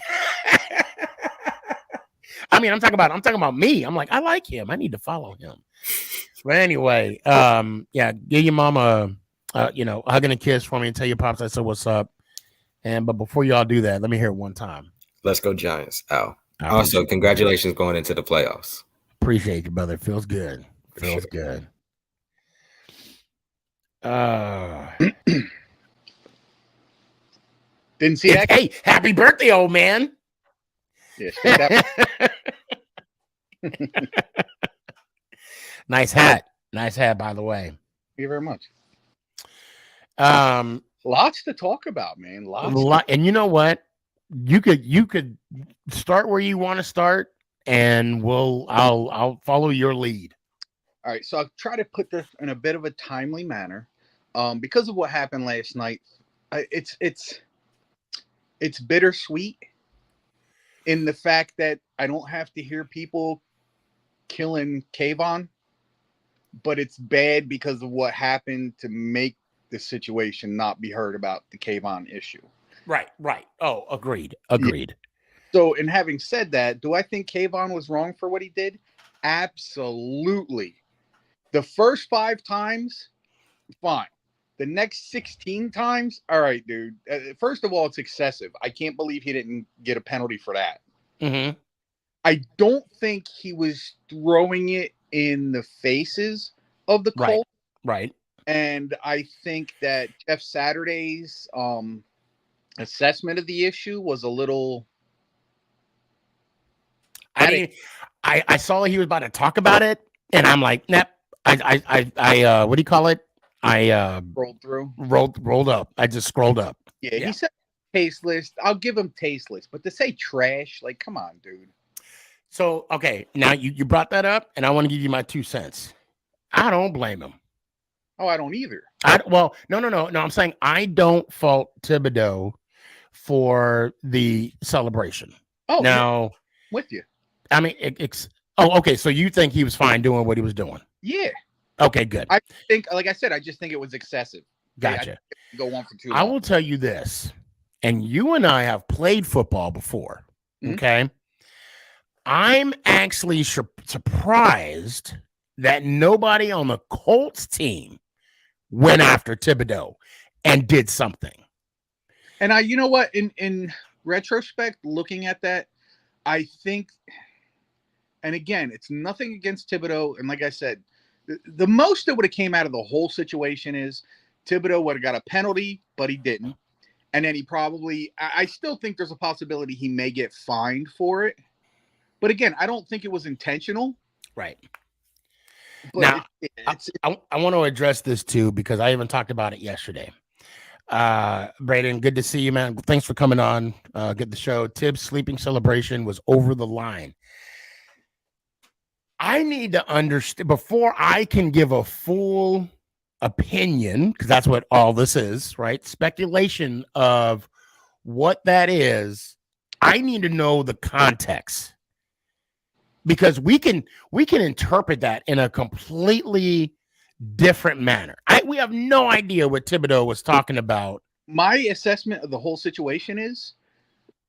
I mean, I'm talking about me. I'm like, I like him. I need to follow him. But anyway, give your mama, hug and a kiss for me and tell your pops I said what's up. But before y'all do that, let me hear it one time. Let's go Giants. Also, congratulations going into the playoffs. Appreciate you, brother. Feels good. Feels good. Didn't see that. Hey, happy birthday, old man. Yeah, Nice hat, by the way. Thank you very much. Lots to talk about, man. And you know what? you could start where you want to start, and I'll follow your lead. All right, so I'll try to put this in a bit of a timely manner, because of what happened last night. It's bittersweet in the fact that I don't have to hear people killing Kayvon, but it's bad because of what happened to make the situation not be heard about the Kayvon issue. Right. Oh, agreed. So, in having said that, do I think Kayvon was wrong for what he did? Absolutely. The first 5 times, fine. The next 16 times, all right, dude. First of all, it's excessive. I can't believe he didn't get a penalty for that. Mm-hmm. I don't think he was throwing it in the faces of the Colts. Right. And I think that Jeff Saturday's assessment of the issue was a little. I saw he was about to talk about it, and I'm like, nah. I what do you call it? I rolled up. I just scrolled up. Yeah, he said tasteless. I'll give him tasteless, but to say trash, like, come on, dude. So, okay, now you brought that up, and I want to give you my 2 cents. I don't blame him. Oh, I don't either. No. I'm saying I don't fault Thibodeau for the celebration. Oh, now, yeah, with you. I mean, okay. So you think he was fine doing what he was doing? Yeah. Okay, good. I think, like I said, I just think it was excessive. Gotcha. Go on for too long. I will tell you this, and you and I have played football before. Mm-hmm. Okay. I'm actually surprised that nobody on the Colts team went after Thibodeau and did something. And you know what? In retrospect, looking at that, I think, and again, it's nothing against Thibodeau. And like I said, the most that would have came out of the whole situation is Thibodeau would have got a penalty, but he didn't. And then he probably, I still think there's a possibility he may get fined for it. But again, I don't think it was intentional. Right. But now, I want to address this too, because I even talked about it yesterday. Braden, good to see you, man. Thanks for coming on. Get the show. Tibbs' sleeping celebration was over the line. I need to understand before I can give a full opinion, because that's what all this is, right? Speculation of what that is. I need to know the context, because we can interpret that in a completely different manner. We have no idea what Thibodeau was talking about. My assessment of the whole situation is,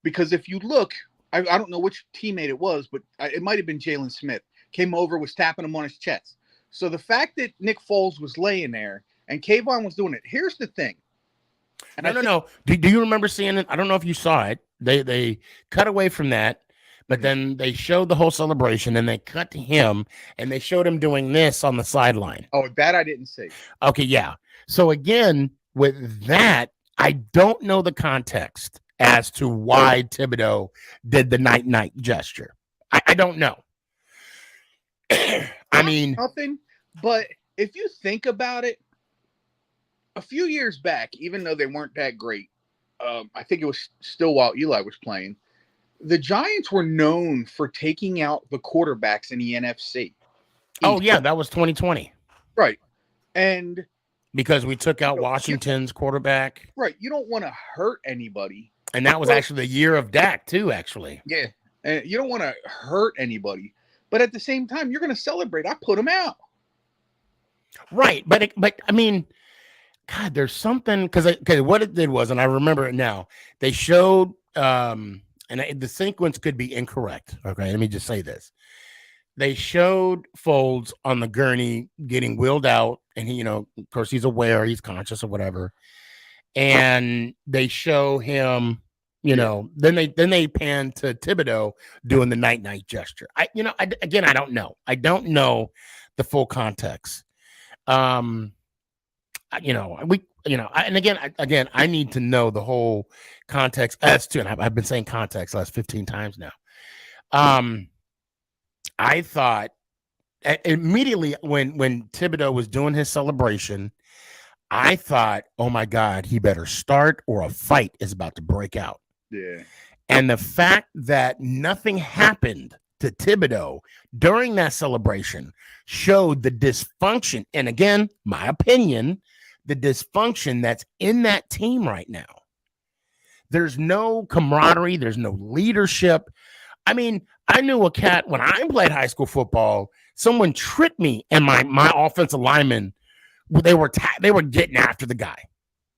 because if you look, I don't know which teammate it was, but it might have been Jalen Smith, came over, was tapping him on his chest. So the fact that Nick Foles was laying there and Kayvon was doing it, here's the thing. And no. Do you remember seeing it? I don't know if you saw it. They cut away from that. But then they showed the whole celebration, and they cut to him, and they showed him doing this on the sideline. Oh, that I didn't see. Okay, yeah. So again, with that, I don't know the context as to why Thibodeau did the night gesture. I don't know. I mean, nothing. But if you think about it, a few years back, even though they weren't that great, I think it was still while Eli was playing, the Giants were known for taking out the quarterbacks in the NFC. Oh, yeah, that was 2020. Right. And because we took out Washington's quarterback. Right. You don't want to hurt anybody. And that was actually the year of Dak, too, actually. Yeah. And you don't want to hurt anybody. But at the same time, you're going to celebrate. I put him out. Right. But I mean, God, there's something, because what it did was, and I remember it now, they showed and the sequence could be incorrect. Okay, let me just say this. They showed Foles on the gurney getting wheeled out, and he, of course, he's aware, he's conscious or whatever. And they show him, then they pan to Thibodeau doing the night gesture. I don't know. I don't know the full context. And again, I need to know the whole context as to, and I've been saying context last 15 times now. I thought immediately when Thibodeau was doing his celebration, I thought, oh my God, he better start or a fight is about to break out. Yeah. And the fact that nothing happened to Thibodeau during that celebration showed the dysfunction. And again, my opinion, the dysfunction that's in that team right now. There's no camaraderie. There's no leadership. I mean, I knew a cat when I played high school football. Someone tripped me, and my offensive linemen, they were getting after the guy.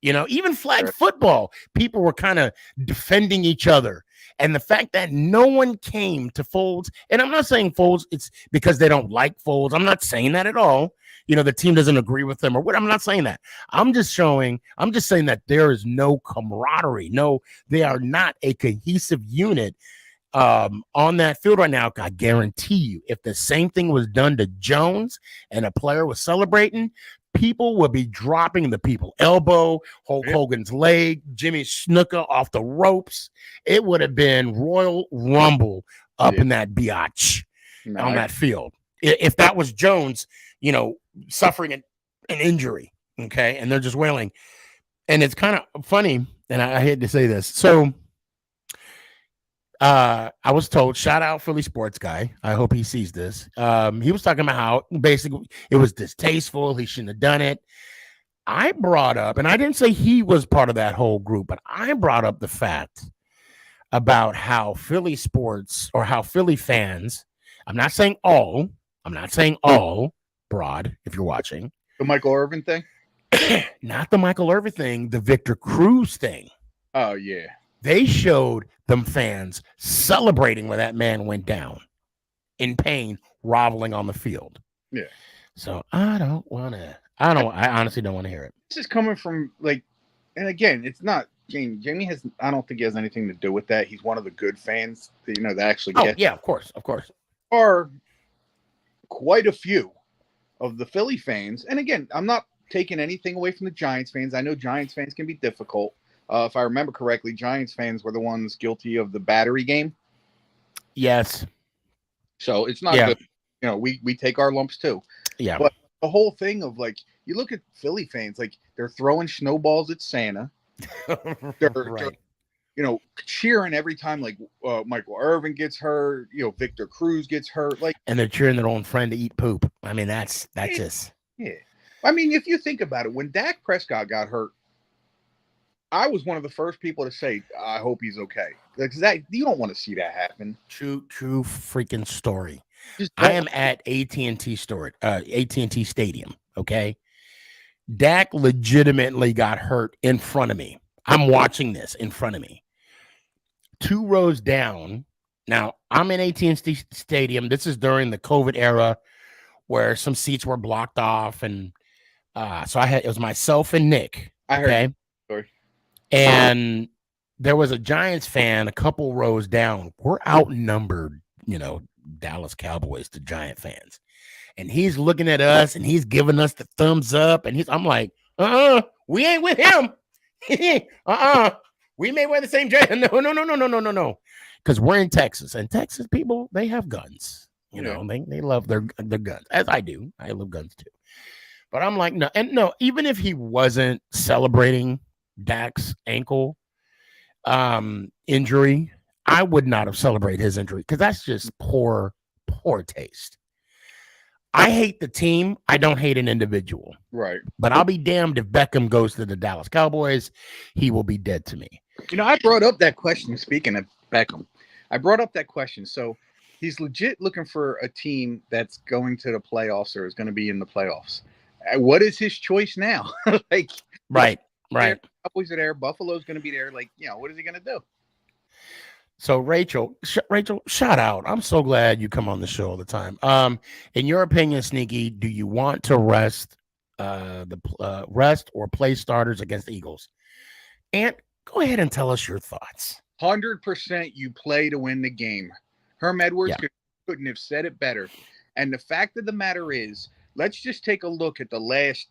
You know, even flag football, people were kind of defending each other. And the fact that no one came to Folds, and I'm not saying Folds, it's because they don't like Folds. I'm not saying that at all. You know, the team doesn't agree with them or what. I'm not saying that. I'm just saying that there is no camaraderie. No, they are not a cohesive unit on that field right now. I guarantee you, if the same thing was done to Jones and a player was celebrating, people would be dropping the people elbow, Hulk Hogan's leg, Jimmy Snuka off the ropes. It would have been Royal Rumble up in that biatch on that field. If that was Jones, you know, suffering an injury, okay, and they're just wailing. And it's kind of funny, and I hate to say this. So I was told, shout out Philly sports guy. I hope he sees this. He was talking about how basically it was distasteful. He shouldn't have done it. I brought up, and I didn't say he was part of that whole group, but I brought up the fact about how Philly sports or how Philly fans, I'm not saying all, Broad, if you're watching. The Michael Irvin thing? Not the Michael Irvin thing, the Victor Cruz thing. Oh, yeah. They showed them fans celebrating when that man went down in pain, groveling on the field. Yeah. So I honestly don't want to hear it. This is coming from, like, and again, it's not Jamie. Jamie I don't think he has anything to do with that. He's one of the good fans that, you know, that actually get. Oh, yeah, of course. Are quite a few of the Philly fans. And again, I'm not taking anything away from the Giants fans. I know Giants fans can be difficult. If I remember correctly, Giants fans were the ones guilty of the battery game. Yes. So it's not good. You know, we take our lumps too. Yeah. But the whole thing of, like, you look at Philly fans, like, they're throwing snowballs at Santa. They're, you know, cheering every time, like, Michael Irvin gets hurt, you know, Victor Cruz gets hurt. Like, and they're cheering their own friend to eat poop. I mean, that's just. Yeah. I mean, if you think about it, when Dak Prescott got hurt, I was one of the first people to say, I hope he's okay. Like, that, you don't want to see that happen. True freaking story. I am at AT&T Stadium, okay? Dak legitimately got hurt in front of me. I'm watching this in front of me. 2 rows down. Now, I'm in AT&T Stadium. This is during the COVID era where some seats were blocked off. And so it was myself and Nick. I heard. Sorry. And there was a Giants fan a couple rows down. We're outnumbered, you know, Dallas Cowboys to Giant fans. And he's looking at us and he's giving us the thumbs up. And I'm like, we ain't with him. We may wear the same jacket. No. Because we're in Texas. And Texas people, they have guns. You know, they love their guns, as I do. I love guns too. But I'm like, no, even if he wasn't celebrating Dak's ankle injury, I would not have celebrated his injury because that's just poor taste. I hate the team. I don't hate an individual. Right. But I'll be damned if Beckham goes to the Dallas Cowboys. He will be dead to me. You know, I brought up that question. Speaking of Beckham, I brought up that question. So he's legit looking for a team that's going to the playoffs or is going to be in the playoffs. What is his choice now? Like, right. Cowboys are there. Buffalo's going to be there. Like, you know, what is he going to do? So Rachel, shout out. I'm so glad you come on the show all the time. In your opinion, Sneaky, do you want to rest or play starters against the Eagles? And go ahead and tell us your thoughts. 100% you play to win the game. Herm Edwards couldn't have said it better. And the fact of the matter is, let's just take a look at the last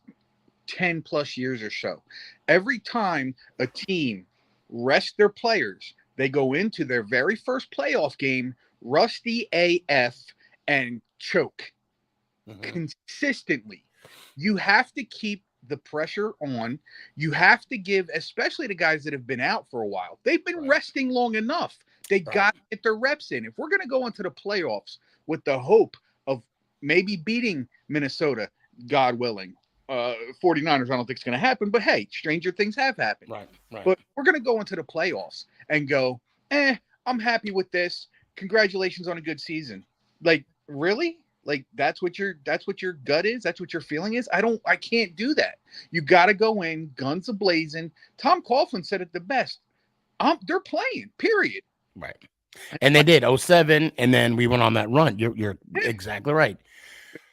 10 plus years or so. Every time a team rests their players, they go into their very first playoff game, rusty AF, and choke consistently. You have to keep the pressure on. You have to give, especially the guys that have been out for a while. They've been resting long enough. They got to get their reps in. If we're going to go into the playoffs with the hope of maybe beating Minnesota, God willing, 49ers, I don't think it's going to happen. But hey, stranger things have happened. Right. But we're going to go into the playoffs and go, I'm happy with this. Congratulations on a good season. Like, really? Like that's what your gut is. That's what your feeling is. I can't do that. You got to go in guns a blazing. Tom Coughlin said it the best. They're playing. Period. Right. And they did 07, and then we went on that run. You're exactly right.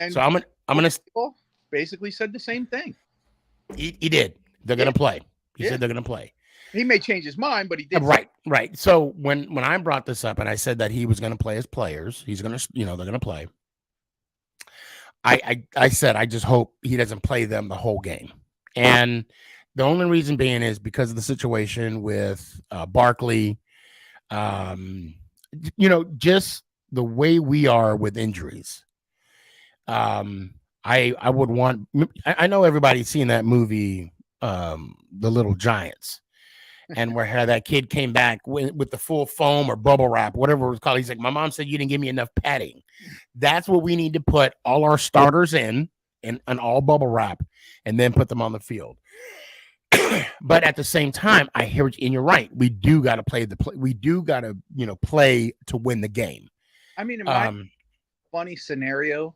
And so I'm gonna basically said the same thing. He did. They're gonna play. He said they're gonna play. He may change his mind, but he did. Right. So when I brought this up and I said that he was gonna play as players, he's gonna, they're gonna play. I said I just hope he doesn't play them the whole game, and the only reason being is because of the situation with Barkley. Just the way we are with injuries. I would want. I know everybody's seen that movie, The Little Giants, and where that kid came back with the full foam or bubble wrap, whatever it was called. He's like, my mom said you didn't give me enough padding. That's what we need to put all our starters in all bubble wrap, and then put them on the field. But at the same time, I hear you, and you're right. We do got to play we do got to play to win the game. I mean, in my funny scenario,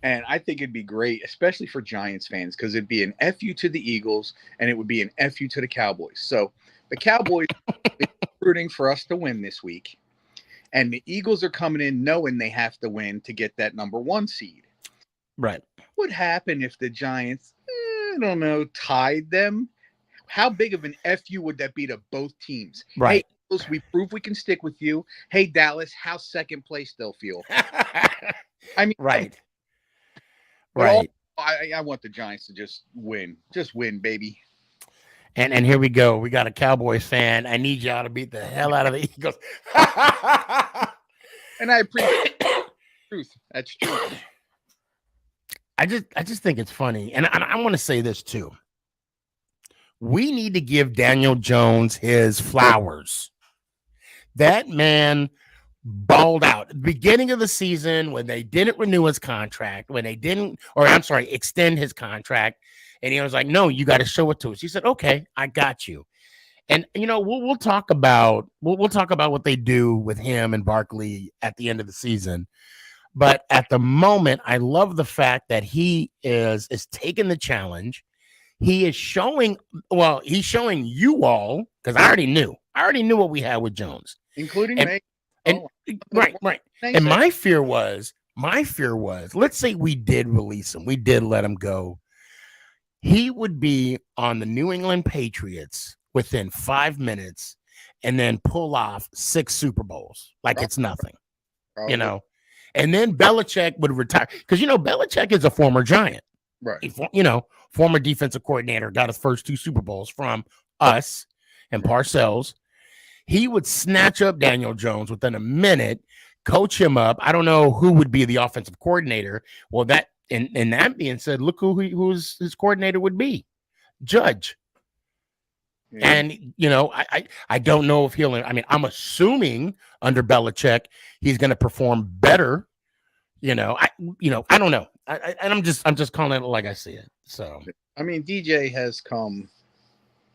and I think it'd be great, especially for Giants fans, because it'd be an FU to the Eagles and it would be an FU to the Cowboys. So the Cowboys are rooting for us to win this week, and the Eagles are coming in knowing they have to win to get that number 1 seed. Right. What would happen if the Giants, I don't know, tied them? How big of an FU would that be to both teams? Right. Hey, Eagles, we prove we can stick with you. Hey, Dallas, how's second place still feel? I mean, right. I want the Giants to just win. Just win, baby. And here we go. We got a Cowboys fan. I need y'all to beat the hell out of the Eagles. And I appreciate the truth. That's true. I just think it's funny. And I want to say this too. We need to give Daniel Jones his flowers. That man balled out at the beginning of the season when they didn't renew his contract, extend his contract. And he was like, no, you got to show it to us. He said, okay, I got you. And, we'll talk about what they do with him and Barkley at the end of the season. But at the moment, I love the fact that he is taking the challenge. He is showing you all, because I already knew what we had with Jones, including me. Right. And my fear was, let's say we did release him, we did let him go. He would be on the New England Patriots within 5 minutes and then pull off 6 Super Bowls like it's nothing, And then Belichick would retire because, Belichick is a former Giant. Right. Former defensive coordinator, got his first 2 Super Bowls from us and Parcells. He would snatch up Daniel Jones within a minute, coach him up. I don't know who would be the offensive coordinator. Well, that being said, look who his coordinator would be, Judge. Yeah. And I don't know if I'm assuming under Belichick he's going to perform better. I don't know. I'm just calling it like I see it. So I mean, DJ has come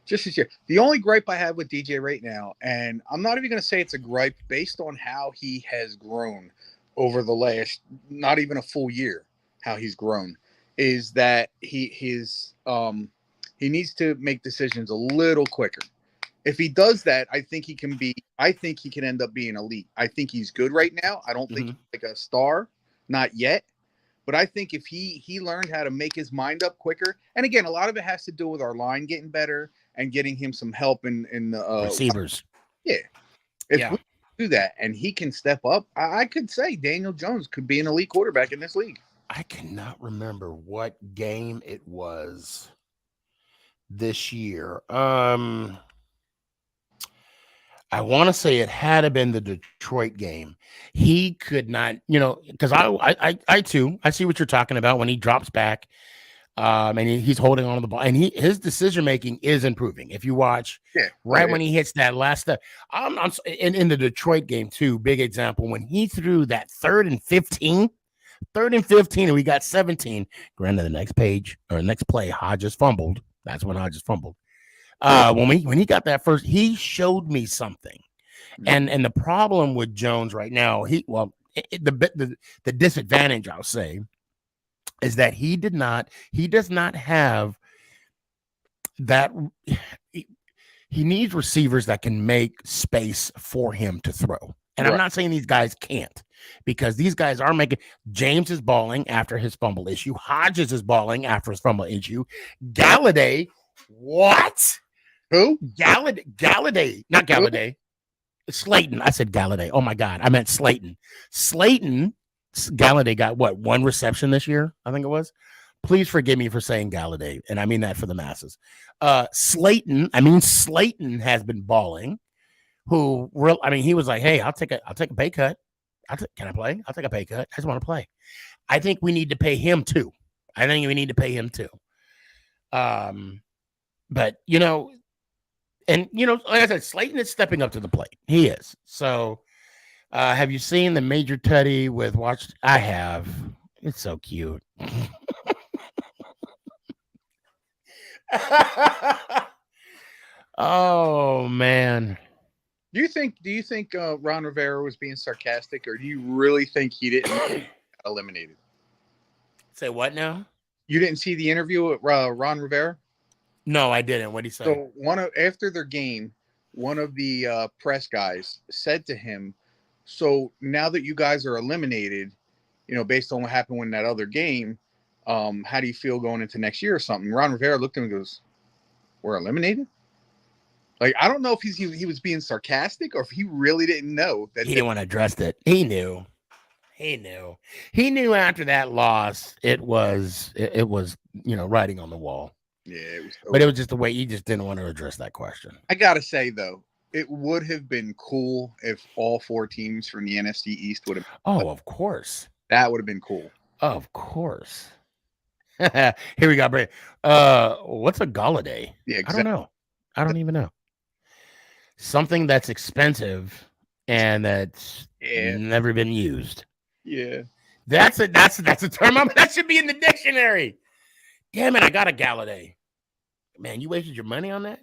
just this year. The only gripe I have with DJ right now, and I'm not even going to say it's a gripe based on how he has grown over the last, not even a full year, how he's grown, is that he needs to make decisions a little quicker. If he does that, I think he can end up being elite. I think he's good right now. I don't think he's like a star, not yet. But I think if he learned how to make his mind up quicker, and again, a lot of it has to do with our line getting better and getting him some help in the receivers. Yeah. If we do that and he can step up, I could say Daniel Jones could be an elite quarterback in this league. I cannot remember what game it was this year. I want to say it had to been the Detroit game. He could not, because I too, I see what you're talking about when he drops back. And he's holding on to the ball, and his decision making is improving. If you watch, when he hits that last step, in the Detroit game too. Big example when he threw that 3rd and 15, and we got 17. Granted, the next page or next play, Hodges fumbled. That's when Hodges fumbled. When he got that first, he showed me something. And the problem with Jones right now, the disadvantage, I'll say, is that he does not have that. He needs receivers that can make space for him to throw. And I'm not saying these guys can't, because these guys are making. James is balling after his fumble issue. Hodges is balling after his fumble issue. Galladay, what? Who? Galladay, not Galladay. Slayton. I said Galladay. Oh my God, I meant Slayton. Galladay got what, 1 reception this year? I think it was. Please forgive me for saying Galladay, and I mean that for the masses. Slayton has been balling. He was like, hey, I'll take a pay cut. Can I play? I'll take a pay cut. I just want to play. I think we need to pay him too. But like I said, Slayton is stepping up to the plate. He is. So, have you seen the Major Tutty with Watch? I have. It's so cute. Oh man. Do you think Ron Rivera was being sarcastic, or do you really think he didn't get eliminated? Say what now? You didn't see the interview with Ron Rivera? No, I didn't. What did he say? So after their game, one of the press guys said to him, "So now that you guys are eliminated, based on what happened in that other game, how do you feel going into next year or something?" Ron Rivera looked at him and goes, "We're eliminated?" Like, I don't know if he was being sarcastic or if he really didn't know that. He didn't want to address it. He knew after that loss, it was writing on the wall. Yeah, it was. But it was just the way he just didn't want to address that question. I gotta say though, it would have been cool if all 4 teams from the NFC East would have. Oh, of course. That would have been cool. Of course. Here we go, Bray. What's a Galladay? Yeah, exactly. I don't know. I don't even know. Something that's expensive and that's never been used. Yeah. That's a term that should be in the dictionary. Damn it, I got a Galladay. Man, you wasted your money on that?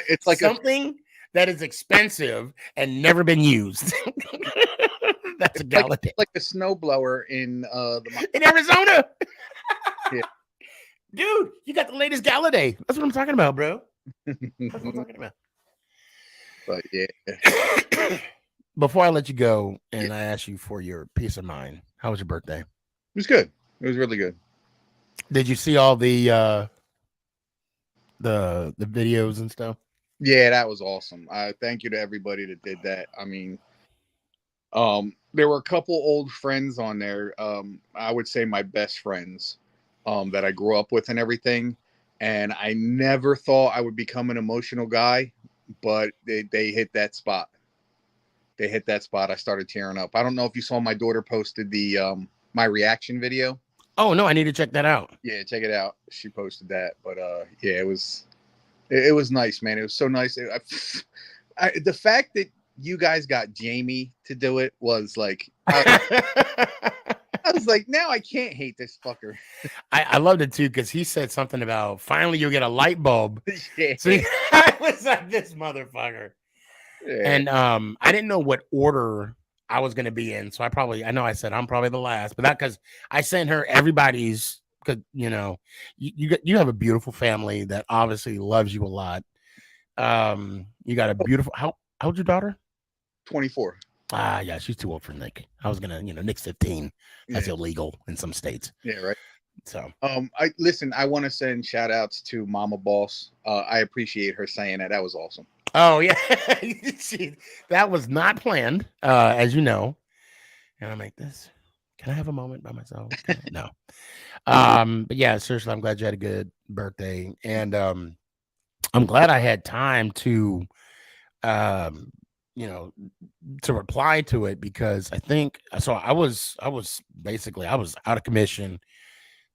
It's like something that is expensive and never been used. That's a Galladay. Like a snowblower in Arizona. Yeah. Dude, you got the latest Galladay. That's what I'm talking about, bro. That's what I'm talking about. But yeah. Before I let you go and I ask you for your peace of mind, how was your birthday? It was good. It was really good. Did you see all the videos and stuff? Yeah, that was awesome. Thank you to everybody that did that. I mean, there were a couple old friends on there. I would say my best friends that I grew up with and everything. And I never thought I would become an emotional guy, but they hit that spot. They hit that spot. I started tearing up. I don't know if you saw my daughter posted the my reaction video. Oh no, I need to check that out. Yeah, check it out. She posted that, but yeah, it was nice, man. It was so nice. The fact that you guys got Jamie to do it was like, I was like, now I can't hate this fucker. I loved it too because he said something about finally you'll get a light bulb. Yeah. So I was like, this motherfucker. Yeah. And I didn't know what order I was going to be in. So I know I said I'm probably the last, but that because I sent her everybody's, because you have a beautiful family that obviously loves you a lot. You got a beautiful, how old's your daughter? 24. Ah, yeah, she's too old for Nick. I was gonna, Nick's 15. That's illegal in some states. Yeah, right. So, I want to send shout outs to Mama Boss. I appreciate her saying that. That was awesome. Oh yeah, that was not planned, as you know. And I'm like, this. Can I have a moment by myself? No. But yeah, seriously, I'm glad you had a good birthday, and I'm glad I had time to, to reply to it because I think so. I was out of commission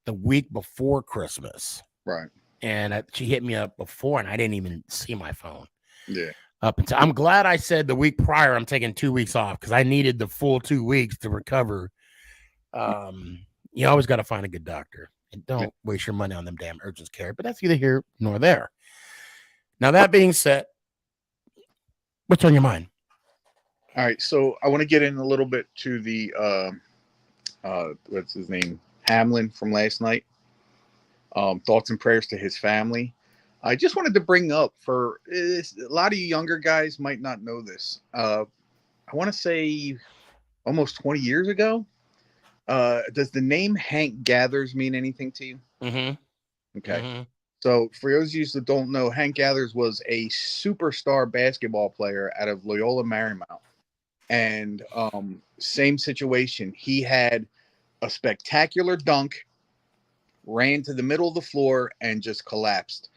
the week before Christmas. Right. And she hit me up before, and I didn't even see my phone. Yeah. Up until I'm glad I said the week prior I'm taking 2 weeks off because I needed the full 2 weeks to recover. You always got to find a good doctor, and don't waste your money on them damn urgent care. But that's neither here nor there. Now that being said, what's on your mind? All right, so I want to get in a little bit to the what's his name, Hamlin from last night. Thoughts and prayers to his family. I just wanted to bring up for a lot of you younger guys might not know this. I want to say almost 20 years ago. Does the name Hank Gathers mean anything to you? Mm-hmm. Okay. Mm-hmm. So for those of you that don't know, Hank Gathers was a superstar basketball player out of Loyola Marymount. And same situation. He had a spectacular dunk, ran to the middle of the floor, and just collapsed.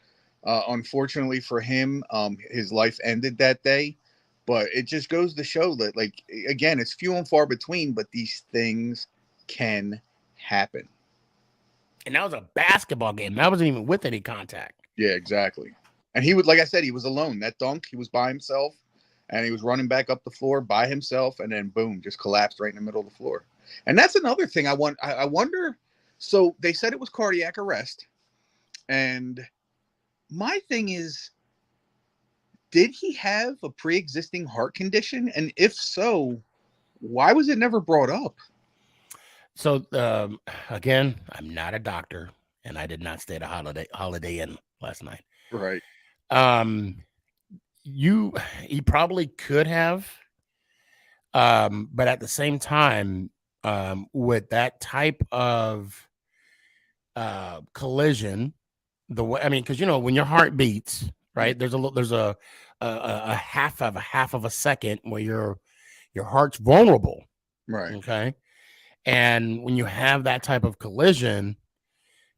Unfortunately for him, his life ended that day. But it just goes to show that, like, again, it's few and far between, but these things can happen. And that was a basketball game. That wasn't even with any contact. Yeah, exactly. And he would, like I said, he was alone. That dunk, he was by himself, and he was running back up the floor by himself, and then boom, just collapsed right in the middle of the floor. And that's another thing I wonder. So they said it was cardiac arrest, and my thing is, did he have a pre-existing heart condition? And if so, why was it never brought up? So again, I'm not a doctor, and I did not stay at a Holiday Inn last night. Right. He probably could have, but at the same time, with that type of collision, the way, I mean, because when your heart beats, right, there's a half of a second where your heart's vulnerable, Right. okay, and when you have that type of collision,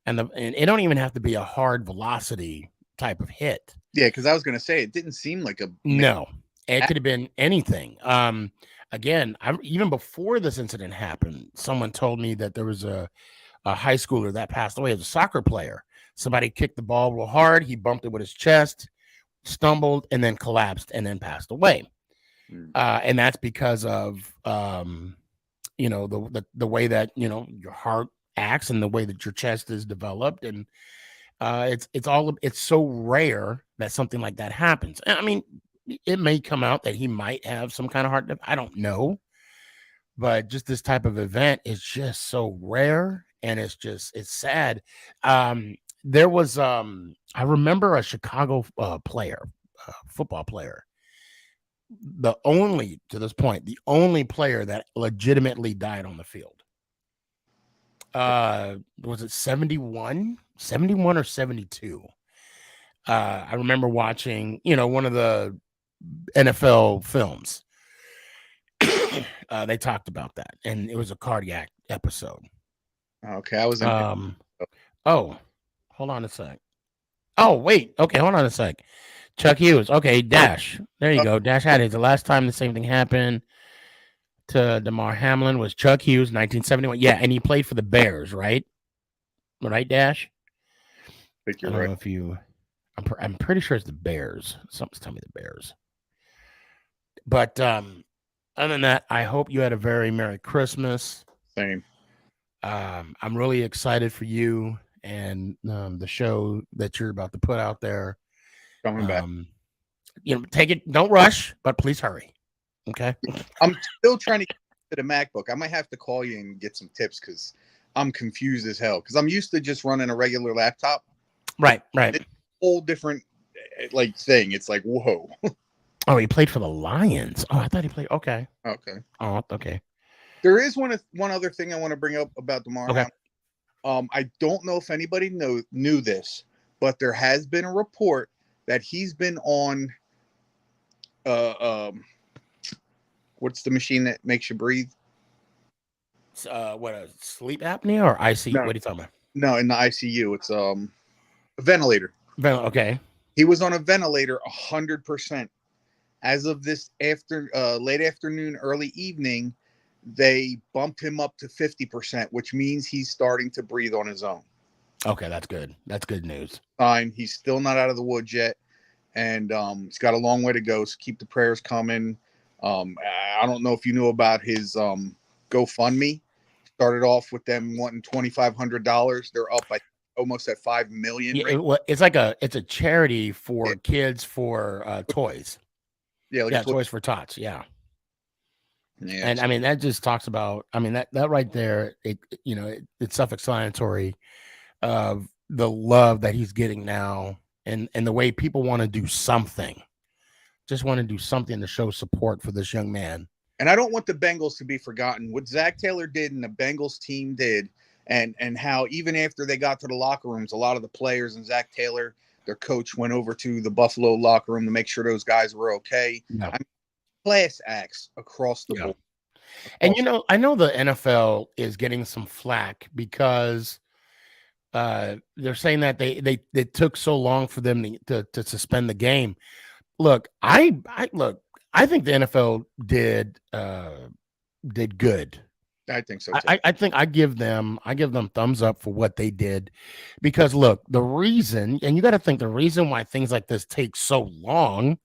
and it don't even have to be a hard velocity type of hit. Yeah, because I was going to say, it didn't seem like a... No, it could have been anything. Again, even before this incident happened, someone told me that there was a high schooler that passed away as a soccer player. Somebody kicked the ball real hard. He bumped it with his chest, stumbled, and then collapsed, and then passed away. And that's because of the way that your heart acts and the way that your chest is developed, and it's so rare that something like that happens. I mean, it may come out that he might have some kind of heart. I don't know, but just this type of event is just so rare, and it's sad. There was I remember a Chicago football player, to this point, the only player that legitimately died on the field. Was it 71 or 72? I remember watching, one of the NFL films. They talked about that, and it was a cardiac episode. Okay, I was in... Oh, hold on a sec. Oh, wait. Okay, hold on a sec. Chuck Hughes. Okay, Dash. There you go. Dash had it. The last time the same thing happened to Damar Hamlin was Chuck Hughes, 1971. Yeah, and he played for the Bears, right? Right, Dash? I think you're I don't right. know if you... I'm pretty sure it's the Bears. Something's telling me the Bears. But other than that, I hope you had a very Merry Christmas. Same. I'm really excited for you and the show that you're about to put out there. Coming back. Take it. Don't rush, but please hurry. Okay. I'm still trying to get to the MacBook. I might have to call you and get some tips because I'm confused as hell. Because I'm used to just running a regular laptop. Right. It's a whole different thing. It's like, whoa. Oh, he played for the Lions. Oh, I thought he played. Okay. Okay. Oh, okay. There is one other thing I want to bring up about Damar. Okay. I don't know if anybody knew this, but there has been a report that he's been on what's the machine that makes you breathe? What, a sleep apnea or ICU? No. What are you talking about? No, in the ICU. It's a ventilator. Okay. He was on a ventilator 100%. As of this late afternoon, early evening, they bumped him up to 50%, which means he's starting to breathe on his own. Okay, that's good. That's good news. Fine. He's still not out of the woods yet, and he's got a long way to go. So keep the prayers coming. I don't know if you knew about his GoFundMe. Started off with them wanting $2,500. They're up by almost at $5 million. Yeah, it's a charity for kids for toys. Yeah, like Toys for Tots. Yeah. Yeah. And I mean, that just talks about, I mean, that right there, it's self-explanatory of the love that he's getting now, and the way people want to do something, just want to do something to show support for this young man. And I don't want the Bengals to be forgotten. What Zach Taylor did and the Bengals team did, and how even after they got to the locker rooms, a lot of the players and Zach Taylor, their coach, went over to the Buffalo locker room to make sure those guys were okay. Yeah. I mean, class acts across the board. And I know the NFL is getting some flack because they're saying that they took so long for them to suspend the game. Look, I think the NFL did good. I think so too. I think I give them thumbs up for what they did, because look, the reason, and you got to think the reason why things like this take so long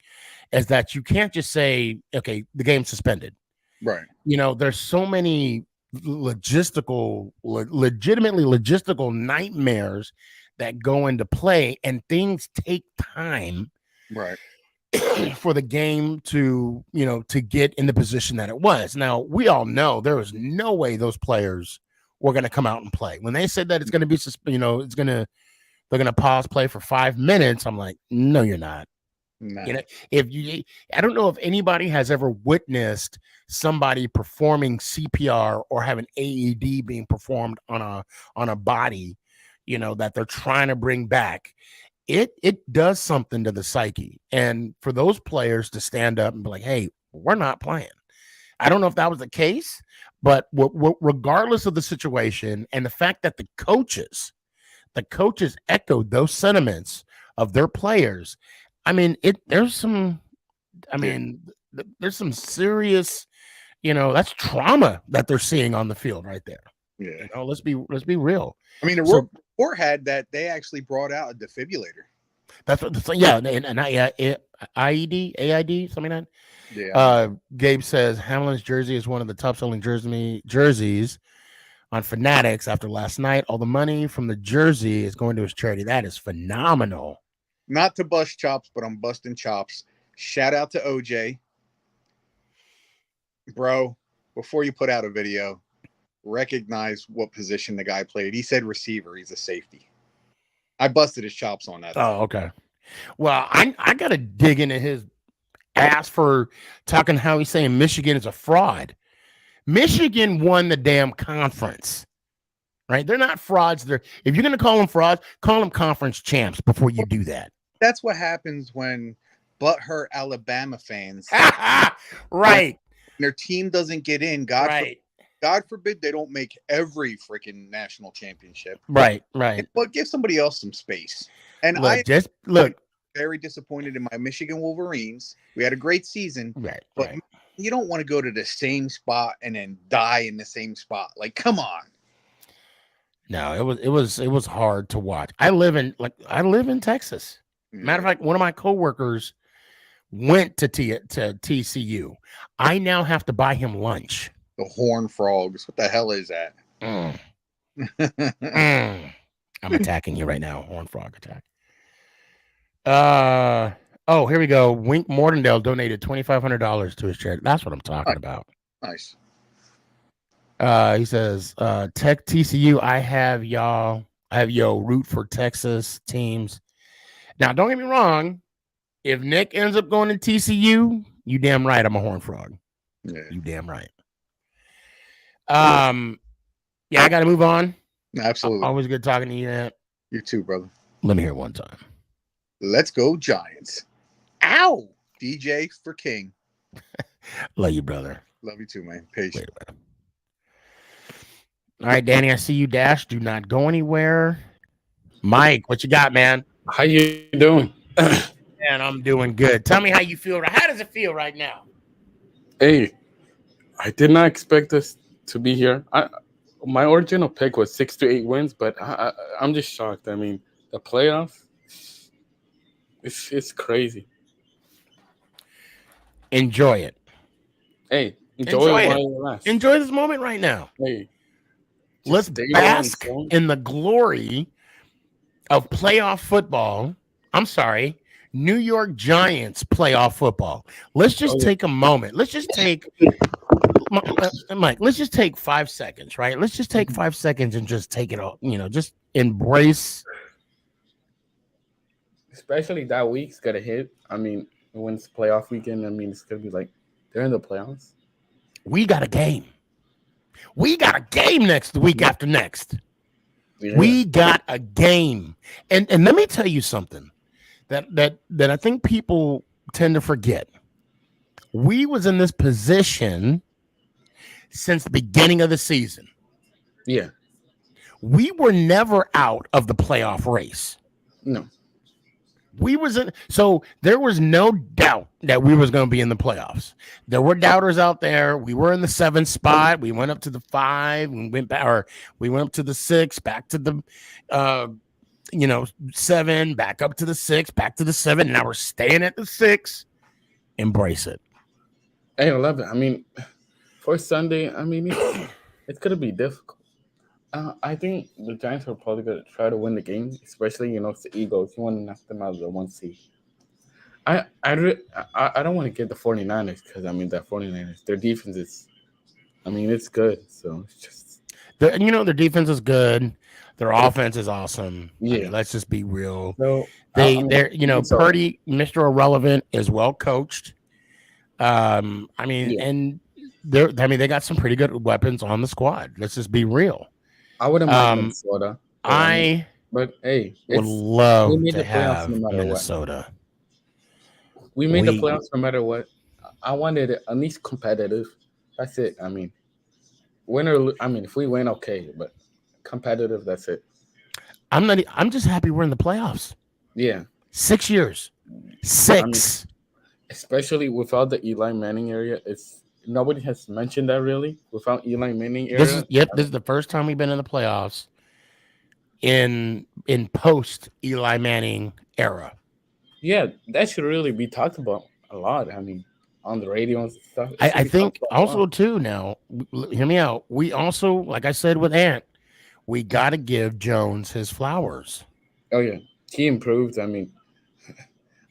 is that you can't just say, okay, the game's suspended. Right. There's so many legitimately logistical nightmares that go into play, and things take time. Right. For the game to get in the position that it was. Now, we all know there was no way those players were going to come out and play. When they said that it's going to be, they're going to pause play for 5 minutes, I'm like, no, you're not. No. I don't know if anybody has ever witnessed somebody performing CPR or have an AED being performed on a body, that they're trying to bring back. It does something to the psyche. And for those players to stand up and be like, hey, we're not playing. I don't know if that was the case, but regardless of the situation and the fact that the coaches echoed those sentiments of their players. I mean, there's some serious, that's trauma that they're seeing on the field right there. Yeah. Let's be real. I mean, the report had that they actually brought out a defibrillator. That's what, IED, AID, something like that. Yeah. Gabe says Hamlin's jersey is one of the top selling jerseys on Fanatics after last night. All the money from the jersey is going to his charity. That is phenomenal. Not to bust chops, but I'm busting chops. Shout out to OJ. Bro, before you put out a video, recognize what position the guy played. He said receiver. He's a safety. I busted his chops on that. Oh, okay. Well, I got to dig into his ass for talking how he's saying Michigan is a fraud. Michigan won the damn conference, right? They're not frauds. If you're going to call them frauds, call them conference champs before you do that. That's what happens when butthurt Alabama fans, right? Their team doesn't get in. God forbid they don't make every freaking national championship. Right. But give somebody else some space. And look. Very disappointed in my Michigan Wolverines. We had a great season, but you don't want to go to the same spot and then die in the same spot. Like, come on. No, it was hard to watch. I live in Texas. Matter of fact, one of my coworkers went to TCU. I now have to buy him lunch. The Horned Frogs. What the hell is that? I'm attacking you right now. Horned Frog attack. Oh, here we go. Wink Mortendale donated $2,500 to his charity. That's what I'm talking about. Nice. He says, Tech TCU, I have yo root for Texas teams. Now, don't get me wrong. If Nick ends up going to TCU, you damn right I'm a Horned Frog. Yeah. You damn right. Yeah, I got to move on. Absolutely. Always good talking to you, Ant. You too, brother. Let me hear it one time. Let's go Giants. Ow! DJ for King. Love you, brother. Love you too, man. Peace. All right, Danny, I see you dash. Do not go anywhere. Mike, what you got, man? How you doing? Man, I'm doing good. Tell me how you feel. How does it feel right now? Hey, I did not expect us to be here. My original pick was 6 to 8 wins, but I'm just shocked. I mean, the playoffs, it's crazy. Enjoy it. Hey, enjoy Enjoy it while it. it lasts. Enjoy this moment right now. Hey, Let's stay there and bask so- in the glory of playoff football. I'm sorry, New York Giants playoff football. Let's just take a moment. Let's just take, Mike, let's just take 5 seconds, right? Let's just take 5 seconds and just take it all, just embrace. Especially that week's gonna hit. I mean, when it's playoff weekend, I mean, it's gonna be like they're in the playoffs. We got a game. We got a game next week after next. Yeah. We got a game. And let me tell you something that I think people tend to forget. We was in this position since the beginning of the season. Yeah. We were never out of the playoff race. No. We was in, so there was no doubt that we was going to be in the playoffs. There were doubters out there. We were in the 7th spot. We went up to the 5. We went back, or we went up to the 6, back to the 7, back up to the 6, back to the 7. Now we're staying at the 6. Embrace it. Hey, I love it. I mean, for Sunday, I mean, it's gonna be difficult. I think the Giants are probably gonna try to win the game, especially it's the Eagles. You want to knock them out of the 1 seed. I don't want to get the 49ers because I mean the 49ers, their defense is, I mean, it's good. So it's just their defense is good. Their offense is awesome. Yeah. I mean, let's just be real. so They're so- Purdy, Mr. Irrelevant, is well coached. I mean, Yeah. and they got some pretty good weapons on the squad. Let's just be real. I wouldn't mind Minnesota. But hey, would love we made to the playoffs have no matter what. Minnesota. We made the We- playoffs no matter what. I wanted it at least competitive. That's it. I mean, win or I mean, if we win, okay, but competitive. That's it. I'm just happy we're in the playoffs. Yeah, 6 years. 6. especially without the Eli Manning area, nobody has mentioned that really. Without Eli Manning area, This is the first time we've been in the playoffs in post Eli Manning era. yeah, that should really be talked about a lot. I mean, on the radio and stuff. It should I be think talked about a also lot. too now, hear me out. We also, like I said with Ant, we got to give Jones his flowers. Oh yeah, he improved. I mean,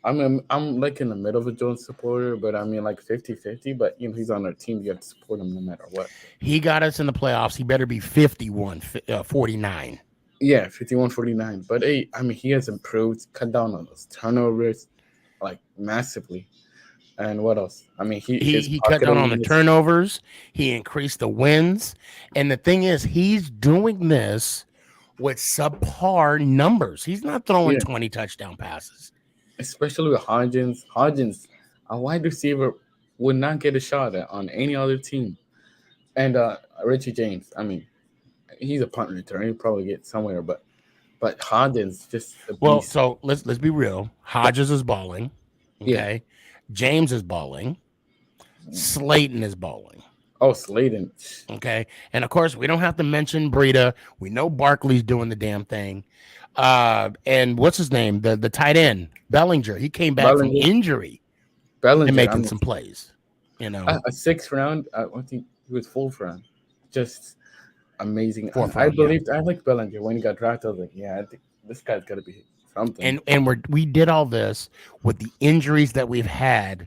I'm like in the middle of a Jones supporter, but I mean like 50-50. But he's on our team. You have to support him no matter what. He got us in the playoffs. He better be 51-49. Yeah, 51-49. But hey, I mean he has improved, cut down on those turnovers, like massively. And what else? I mean He cut down on the turnovers. He increased the wins. And the thing is, he's doing this with subpar numbers. He's not throwing 20 touchdown passes. Especially with Hodgins. Hodgins, a wide receiver, would not get a shot on any other team. And Richie James, I mean, he's a punt return. He'll probably get somewhere, but Hodgins just a beast. Well, so let's be real. Hodges is balling. Okay. Yeah. James is balling. Slayton is balling. Oh, Slayton. Okay. And of course, we don't have to mention Breida. We know Barkley's doing the damn thing. And what's his name? The tight end, Bellinger. He came back from injury Bellinger and making some plays. A 6th round, I think he was 4th round. Just amazing. I like Bellinger when he got drafted. I was like, yeah, I think this guy's got to be something. And we did all this with the injuries that we've had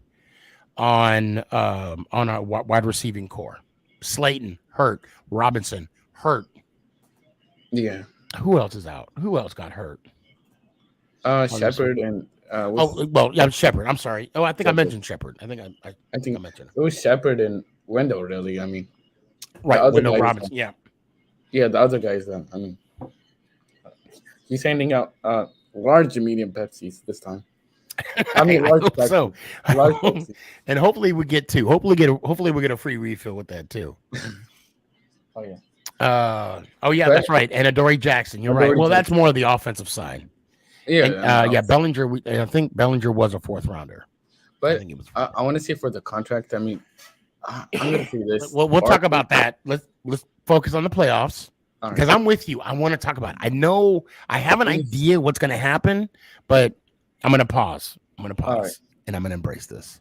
on our wide receiving core. Slayton hurt, Robinson hurt. Yeah. Who else is out? Who else got hurt? Shepard and Shepard. I'm sorry. Oh, I think I mentioned Shepard. I think I mentioned it was Shepard and Wendell. Really, I mean, right? Wendell Robinson. Yeah. Yeah, the other guys. I mean, he's handing out large and medium Pepsis this time. I mean, large Pepsi. So. Large Pepsi. And hopefully we get 2. Hopefully we get a free refill with that too. Oh yeah. That's right. And Adoree Jackson. You're right. Well, that's more of the offensive side. Yeah. And, Bellinger. I think Bellinger was a 4th rounder. But I want to say for the contract. I mean, I'm gonna say this. We'll talk about that. Let's focus on the playoffs All because right. I'm with you. I want to talk about it. I know I have an idea what's going to happen, but I'm going to pause. I'm going to pause right. and I'm going to embrace this.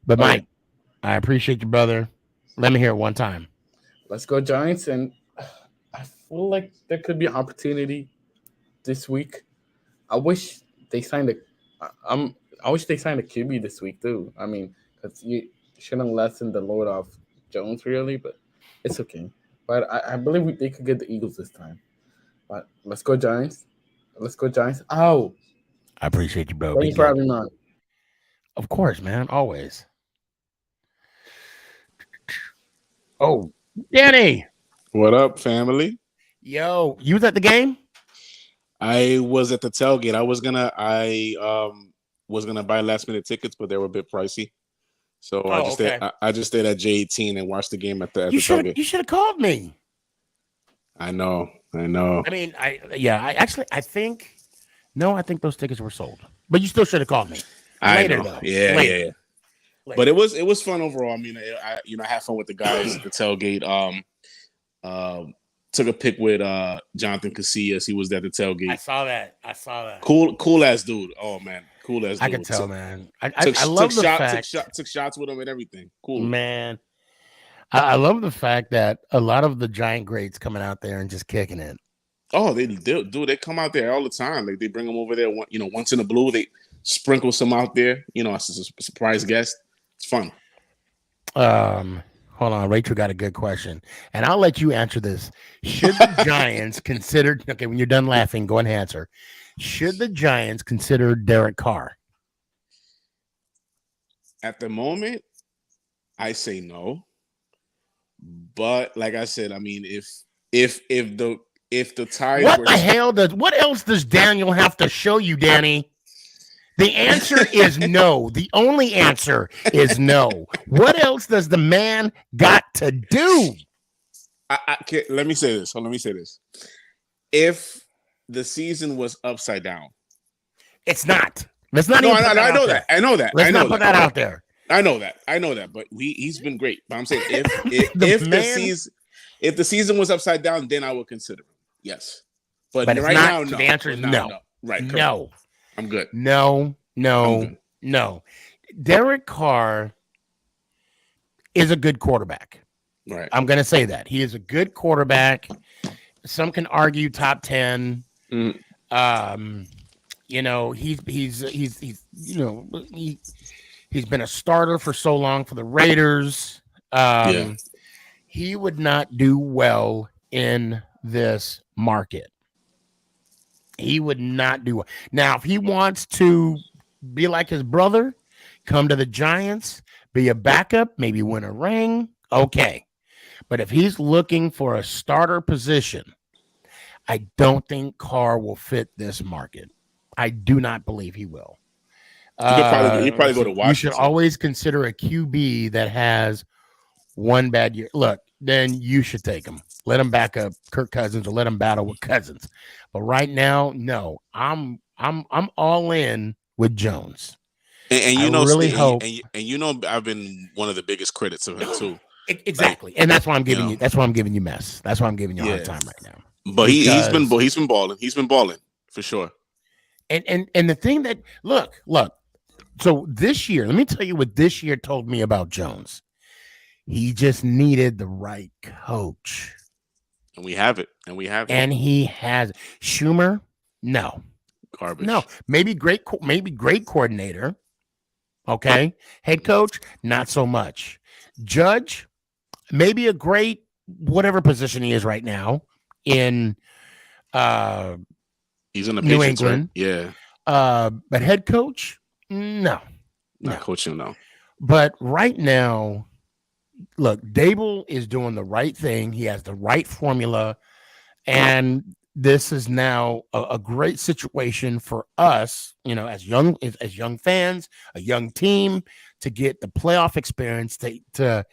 But Okay. Mike, I appreciate you, brother. Let me hear it one time. Let's go Giants, and I feel like there could be an opportunity this week. I wish they signed I wish they signed a QB this week too. I mean, because you shouldn't lessen the load off Jones really, but it's okay. But I believe they could get the Eagles this time. But let's go Giants. Let's go Giants. Oh, I appreciate you, bro. thank Be you for good. having me on. Of course, man. Always. Oh, Danny. What up, family? Yo, you was at the game? I was at the tailgate. I was gonna buy last minute tickets, but they were a bit pricey. So I just stayed at J18 and watched the game at the tailgate. You should have called me. I know. I mean, I think those tickets were sold. But you still should have called me. Later, though. Yeah. Later. But it was fun overall. I mean, I had fun with the guys at the tailgate. Took a pic with Jonathan Casillas. He was at the tailgate. I saw that. Cool ass dude. Oh man, cool ass dude. I can tell, man. I love the fact took shots with him and everything. Cool, man. I love the fact that a lot of the Giant greats coming out there and just kicking it. Oh, they do. They come out there all the time. Like they bring them over there. Once in a blue, they sprinkle some out there. As a surprise guest. It's fun. Hold on, Rachel got a good question, and I'll let you answer this. Should the Giants consider? Okay, when you're done laughing, go and answer. Should the Giants consider Derek Carr? At the moment, I say no. But like I said, I mean, if the Tide what else does Daniel have to show you, Danny? The answer is no. The only answer is no. What else does the man got to do? Let me say this. If the season was upside down, it's not. Let's not. No, I know that. Let's not put that out there. I know that. But he's been great. But I'm saying if the season was upside down, then I would consider him. Yes. But right now, no. The answer is no. Right. Correct. No. I'm good. No. Derek Carr is a good quarterback. Right. I'm going to say that. He is a good quarterback. Some can argue top 10. He's been a starter for so long for the Raiders. He would not do well in this market. He would not do well. Now, if he wants to be like his brother, come to the Giants, be a backup, maybe win a ring, okay. But if he's looking for a starter position, I don't think Carr will fit this market. I do not believe he will. He'd probably go to Washington. You should always consider a QB that has one bad year. Look, then you should take him. Let him back up Kirk Cousins or let him battle with Cousins. But right now, no. I'm all in with Jones. And I really hope. And I've been one of the biggest critics of him too. Exactly, and that's why I'm giving you. That's why I'm giving you mess. That's why I'm giving you a hard time right now. But he's been balling. He's been balling for sure. And the thing that look. So this year, let me tell you what this year told me about Jones. He just needed the right coach. And we have it. And he has Schumer. No, garbage. No, maybe great coordinator. Okay, head coach, not so much. Judge, maybe a great whatever position he is right now in. He's in the New Patriots, England, right? Yeah. But head coach, no, not coaching, no. But right now. Look, Dable is doing the right thing. He has the right formula. And this is now a great situation for us, as young fans, a young team, to get the playoff experience to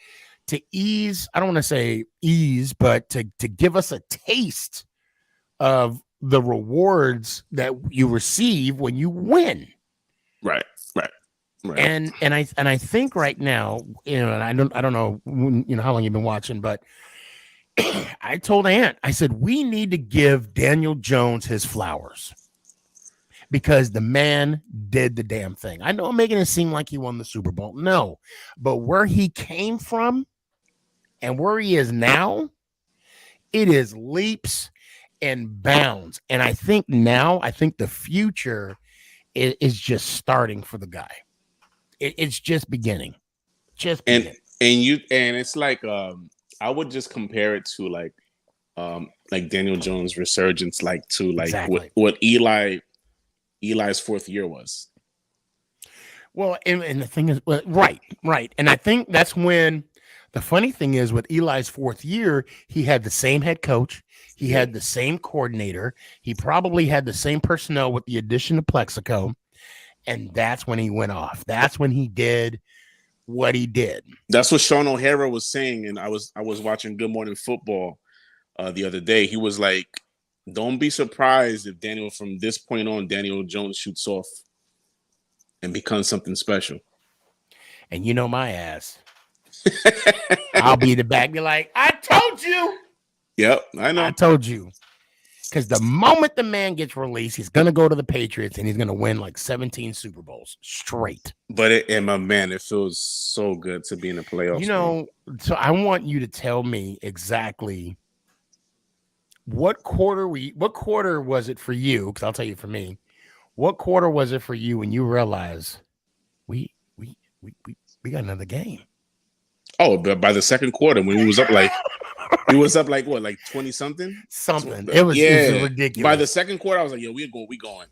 ease. I don't want to say ease, but to give us a taste of the rewards that you receive when you win. Right. Right. And I think right now, and I don't know how long you've been watching, but I told Ant, I said we need to give Daniel Jones his flowers because the man did the damn thing. I know I'm making it seem like he won the Super Bowl. No, but where he came from and where he is now, it is leaps and bounds. And I think the future is just starting for the guy. It's just beginning. And it's like I would just compare it to like Daniel Jones' resurgence, to exactly. what Eli's fourth year was. Well, and the thing is, right. And I think that's when the funny thing is with Eli's fourth year, he had the same head coach. He had the same coordinator. He probably had the same personnel with the addition of Plexico. And that's when he went off. That's when he did what he did. That's what Sean O'Hara was saying. And I was watching Good Morning Football the other day. He was like, don't be surprised if from this point on, Daniel Jones shoots off and becomes something special. And you know my ass. I'll be in the back, be like, I told you. Yep, I know. I told you. Because the moment the man gets released, he's going to go to the Patriots and he's going to win like 17 Super Bowls straight. But my man, it feels so good to be in the playoffs. So I want you to tell me exactly what quarter was it for you? Because I'll tell you for me, what quarter was it for you when you realized we got another game? Oh, but by the second quarter, when he was up like what, like 20 something? Something. It was ridiculous. By the second quarter, I was like, yo, we going.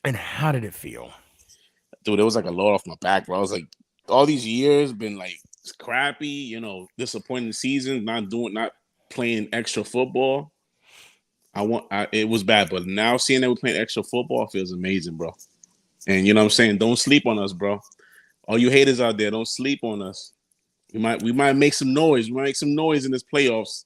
And how did it feel? Dude, it was like a load off my back, bro. I was like, all these years been like crappy, disappointing seasons, not playing extra football. It was bad, but now seeing that we're playing extra football feels amazing, bro. And you know what I'm saying? Don't sleep on us, bro. All you haters out there, don't sleep on us. We might make some noise. We might make some noise in this playoffs.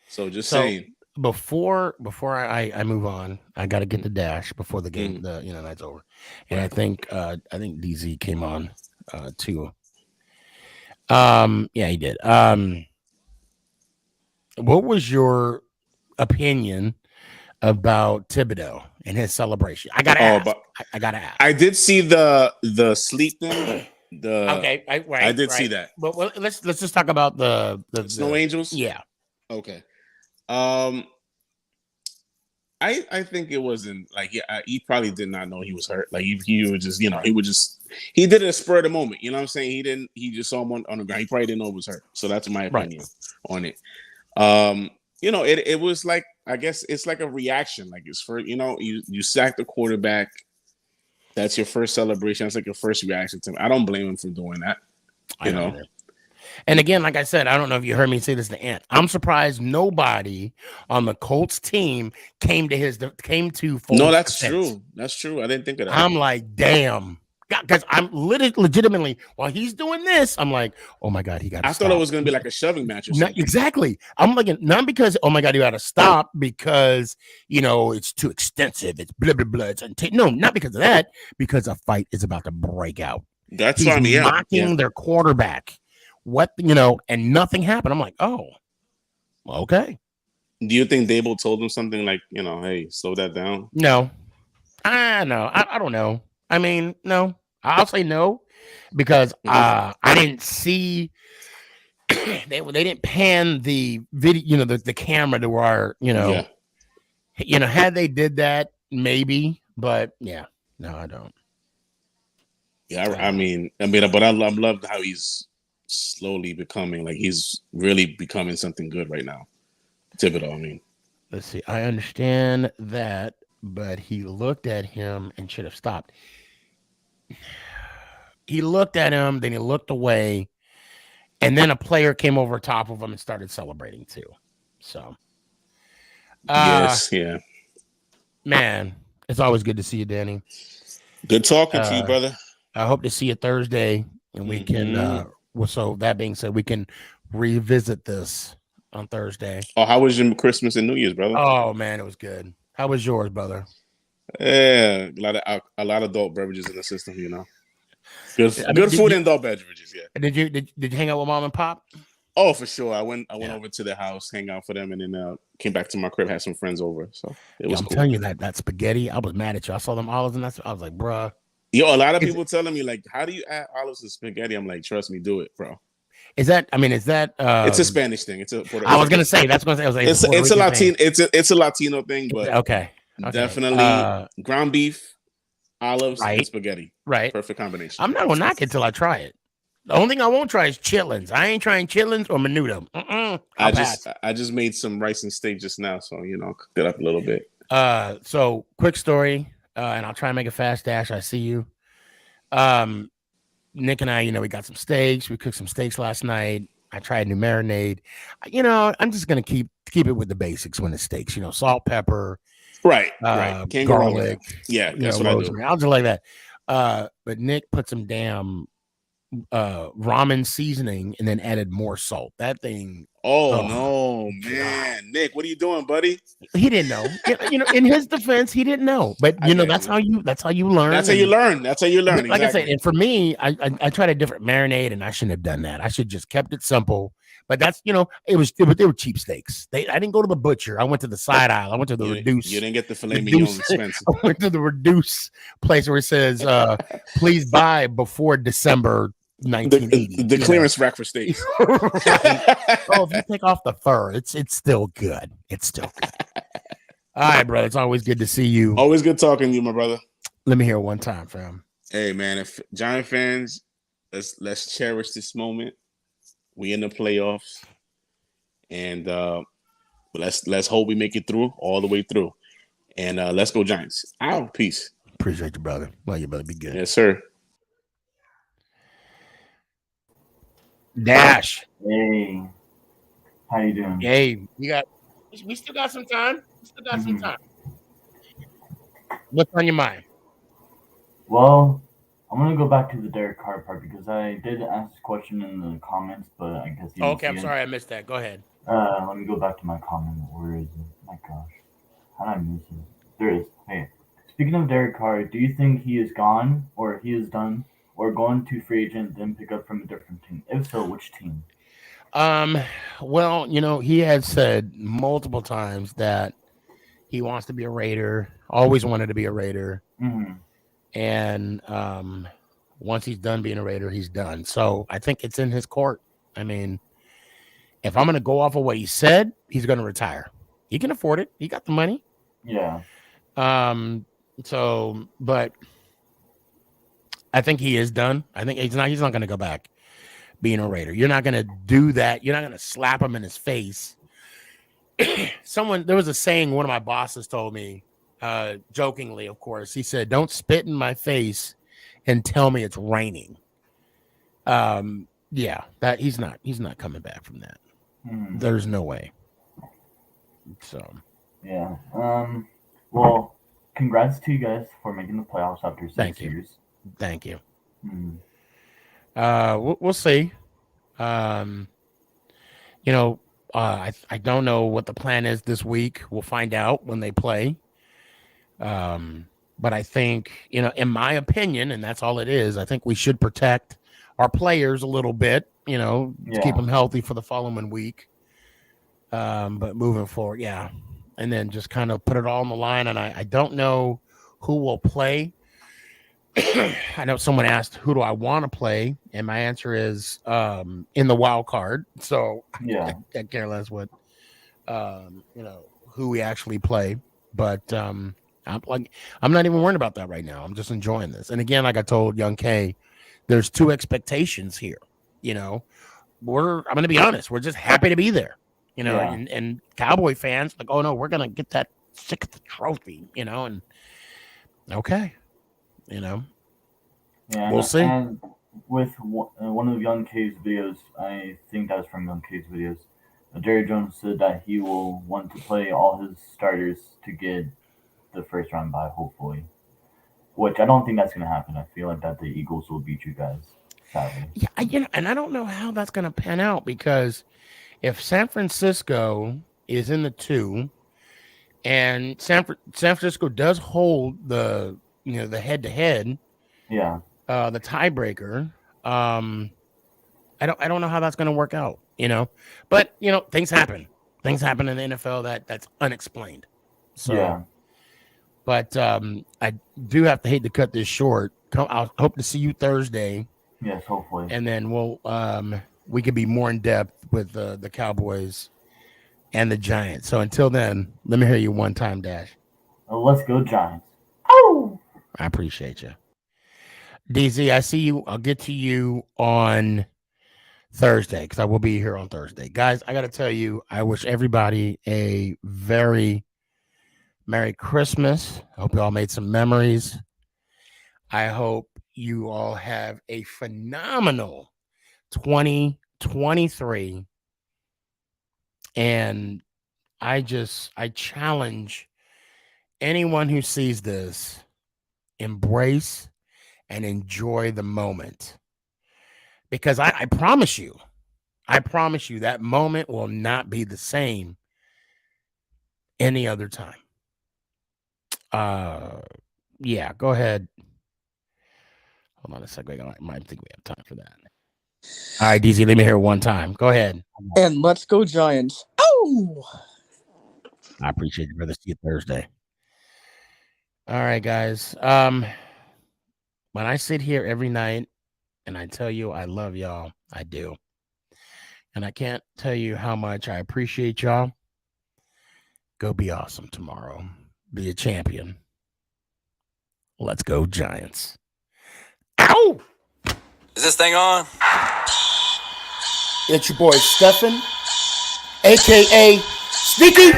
So saying. Before I move on, I got to get the dash before the game, night's over. And I think DZ came on too. Yeah, he did. What was your opinion about Thibodeau and his celebration? I gotta ask. I did see the sleep thing. I did see that. But let's just talk about the Snow Angels. Yeah. Okay. I think it wasn't he probably did not know he was hurt. Like he was just he did it a spur of the moment. You know what I'm saying? He just saw him on the ground. He probably didn't know it was hurt. So that's my opinion on it. It was like, I guess it's like a reaction. Like it's for you sack the quarterback. That's your first celebration. That's like your first reaction to him. I don't blame him for doing that. You know. And again, like I said, I don't know if you heard me say this to Ant. I'm surprised nobody on the Colts team came to. No, that's true. That's true. I didn't think of that. I'm like, damn. Because I'm legitimately, while he's doing this, I'm like, oh my God, he got to stop. I thought it was going to be like a shoving match or something. Exactly. I'm like, not because, oh my God, you got to stop because, it's too extensive. It's blah, blah, blah. No, not because of that, because a fight is about to break out. That's why I'm mocking their quarterback. And nothing happened. I'm like, oh, okay. Do you think Dable told him something like, hey, slow that down? No. I don't know. I mean, no. I'll say no because I didn't see they didn't pan the video, the camera to where had they did that maybe, but no, I don't. Yeah, I mean, but I love how he's slowly becoming he's really becoming something good right now. Thibodeau, I mean. Let's see. I understand that, but he looked at him and should have stopped. He looked at him, then he looked away, and then a player came over top of him and started celebrating too. So, yes, yeah, man, it's always good to see you, Danny. Good talking to you, brother. I hope to see you Thursday, and we can. So that being said, we can revisit this on Thursday. Oh, how was your Christmas and New Year's, brother? Oh man, it was good. How was yours, brother? Yeah, a lot of adult beverages in the system. Good I mean, good food and adult beverages. Yeah. Did you hang out with mom and pop? Oh, for sure. I went Yeah. over to their house, hang out for them, and then came back to my crib, had some friends over. So it was I'm cool. telling you that spaghetti. I was mad at you. I saw them olives and I was like, bruh. Yo, a lot of people telling me like, how do you add olives to spaghetti? I'm like, trust me, do it, bro. Is that? It's a Spanish thing. It's a Puerto I was gonna say that's gonna say. I was like, it's a Latino. It's a Latino thing, but okay. Definitely ground beef, olives, right, and spaghetti. Right, perfect combination. I'm not gonna knock it till I try it. The only thing I won't try is chitlins. I ain't trying chitlins or menudo. I just made some rice and steak just now, so cook it up a little bit. So quick story, and I'll try and make a fast dash. I see you. Nick and I, we got some steaks. We cooked some steaks last night. I tried new marinade. I'm just gonna keep it with the basics when it's steaks. Salt, pepper, right. Can't go wrong with garlic. that. Yeah, that's what I do. I'll just like that. But Nick put some damn ramen seasoning and then added more salt. That thing. Oh no, man. Nick, what are you doing, buddy? He didn't know. In his defense, he didn't know. But that's how you learn. That's how you learn. That's how you learn. Like I said, and for me, I tried a different marinade, and I shouldn't have done that. I should just kept it simple. But that's they were cheap steaks. I didn't go to the butcher. I went to the side aisle. I went to the reduce. You didn't get the filet mignon expensive. I went to the reduce place where it says, please buy before December 1980. The clearance rack for steaks. Right. Oh, if you take off the fur, it's still good. It's still good. All right, brother. It's always good to see you. Always good talking to you, my brother. Let me hear it one time, fam. Hey, man. If Giant fans, let's cherish this moment. We in the playoffs, and let's hope we make it through all the way through. And let's go Giants. Out. Peace. Appreciate you, brother. Love you, brother. Be good. Yes, sir. Dash. Hey, how you doing? Hey, we still got some time. Some time. What's on your mind? Well, I'm gonna go back to the Derek Carr part because I did ask this question in the comments, but I guess you okay, I'm sorry I missed that. Go ahead. Let me go back to my comment. Where is it? My gosh, how did I miss it? There it is. Hey, speaking of Derek Carr, do you think he is gone or he is done? Or going to free agent, then pick up from a different team? If so, which team? Well, he has said multiple times that he wants to be a Raider, always wanted to be a Raider. Mm-hmm. And once he's done being a Raider, he's done. So I think it's in his court. I mean, if I'm going to go off of what he said, he's going to retire. He can afford it. He got the money. Yeah. But I think he is done. I think he's not going to go back being a Raider. You're not going to do that. You're not going to slap him in his face. There was a saying one of my bosses told me, jokingly, of course. He said, "Don't spit in my face and tell me it's raining." Yeah, that he's not coming back from that. There's no way. So yeah. Well, congrats to you guys for making the playoffs after 6 years. Thank you. We'll see. I don't know what the plan is this week. We'll find out when they play. But I think, in my opinion, and that's all it is, I think we should protect our players a little bit, to keep them healthy for the following week. But moving forward, yeah. And then just kind of put it all on the line. And I don't know who will play. I know someone asked, who do I want to play? And my answer is in the wild card. So yeah, I care less what, who we actually play. But I'm not even worried about that right now. I'm just enjoying this. And again, like I told Young K, there's two expectations here. I'm going to be honest. We're just happy to be there, and Cowboy fans like, oh no, we're going to get that 6th trophy, and okay. Yeah, we'll see. And with one of Young K's videos, I think that was from Young K's videos, Jerry Jones said that he will want to play all his starters to get the first round bye, hopefully. Which I don't think that's going to happen. I feel like that the Eagles will beat you guys, sadly. Yeah, and I don't know how that's going to pan out because if San Francisco is in the 2 And San Francisco does hold the head-to-head, Yeah. the tiebreaker. I don't know how that's going to work out, but things happen. Things happen in the NFL that's unexplained. So, Yeah. but I do have to hate to cut this short. I'll hope to see you Thursday, Yes, hopefully. and then we can be more in depth with the Cowboys and the Giants. So until then, let me hear you one time, Dash. Let's go Giants. Oh! I appreciate you. DZ, I see you. I'll get to you on Thursday because I will be here on Thursday. Guys, I got to tell you, I wish everybody a very Merry Christmas. I hope you all made some memories. I hope you all have a phenomenal 2023. And I challenge anyone who sees this, embrace and enjoy the moment. Because I promise you that moment will not be the same any other time. Yeah, go ahead. Hold on a second. I might think we have time for that. All right, DZ, let me hear it one time. Go ahead. And let's go Giants. Oh! I appreciate you, brother. See you Thursday. All right, guys. When I sit here every night and I tell you I love y'all, I do. And I can't tell you how much I appreciate y'all. Go be awesome tomorrow. Be a champion. Let's go, Giants. Ow! Is this thing on? It's your boy, Stefan, a.k.a. Sneakyg,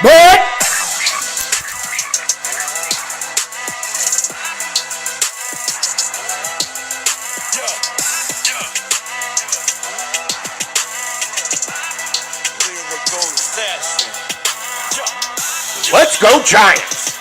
man! Let's go, Giants!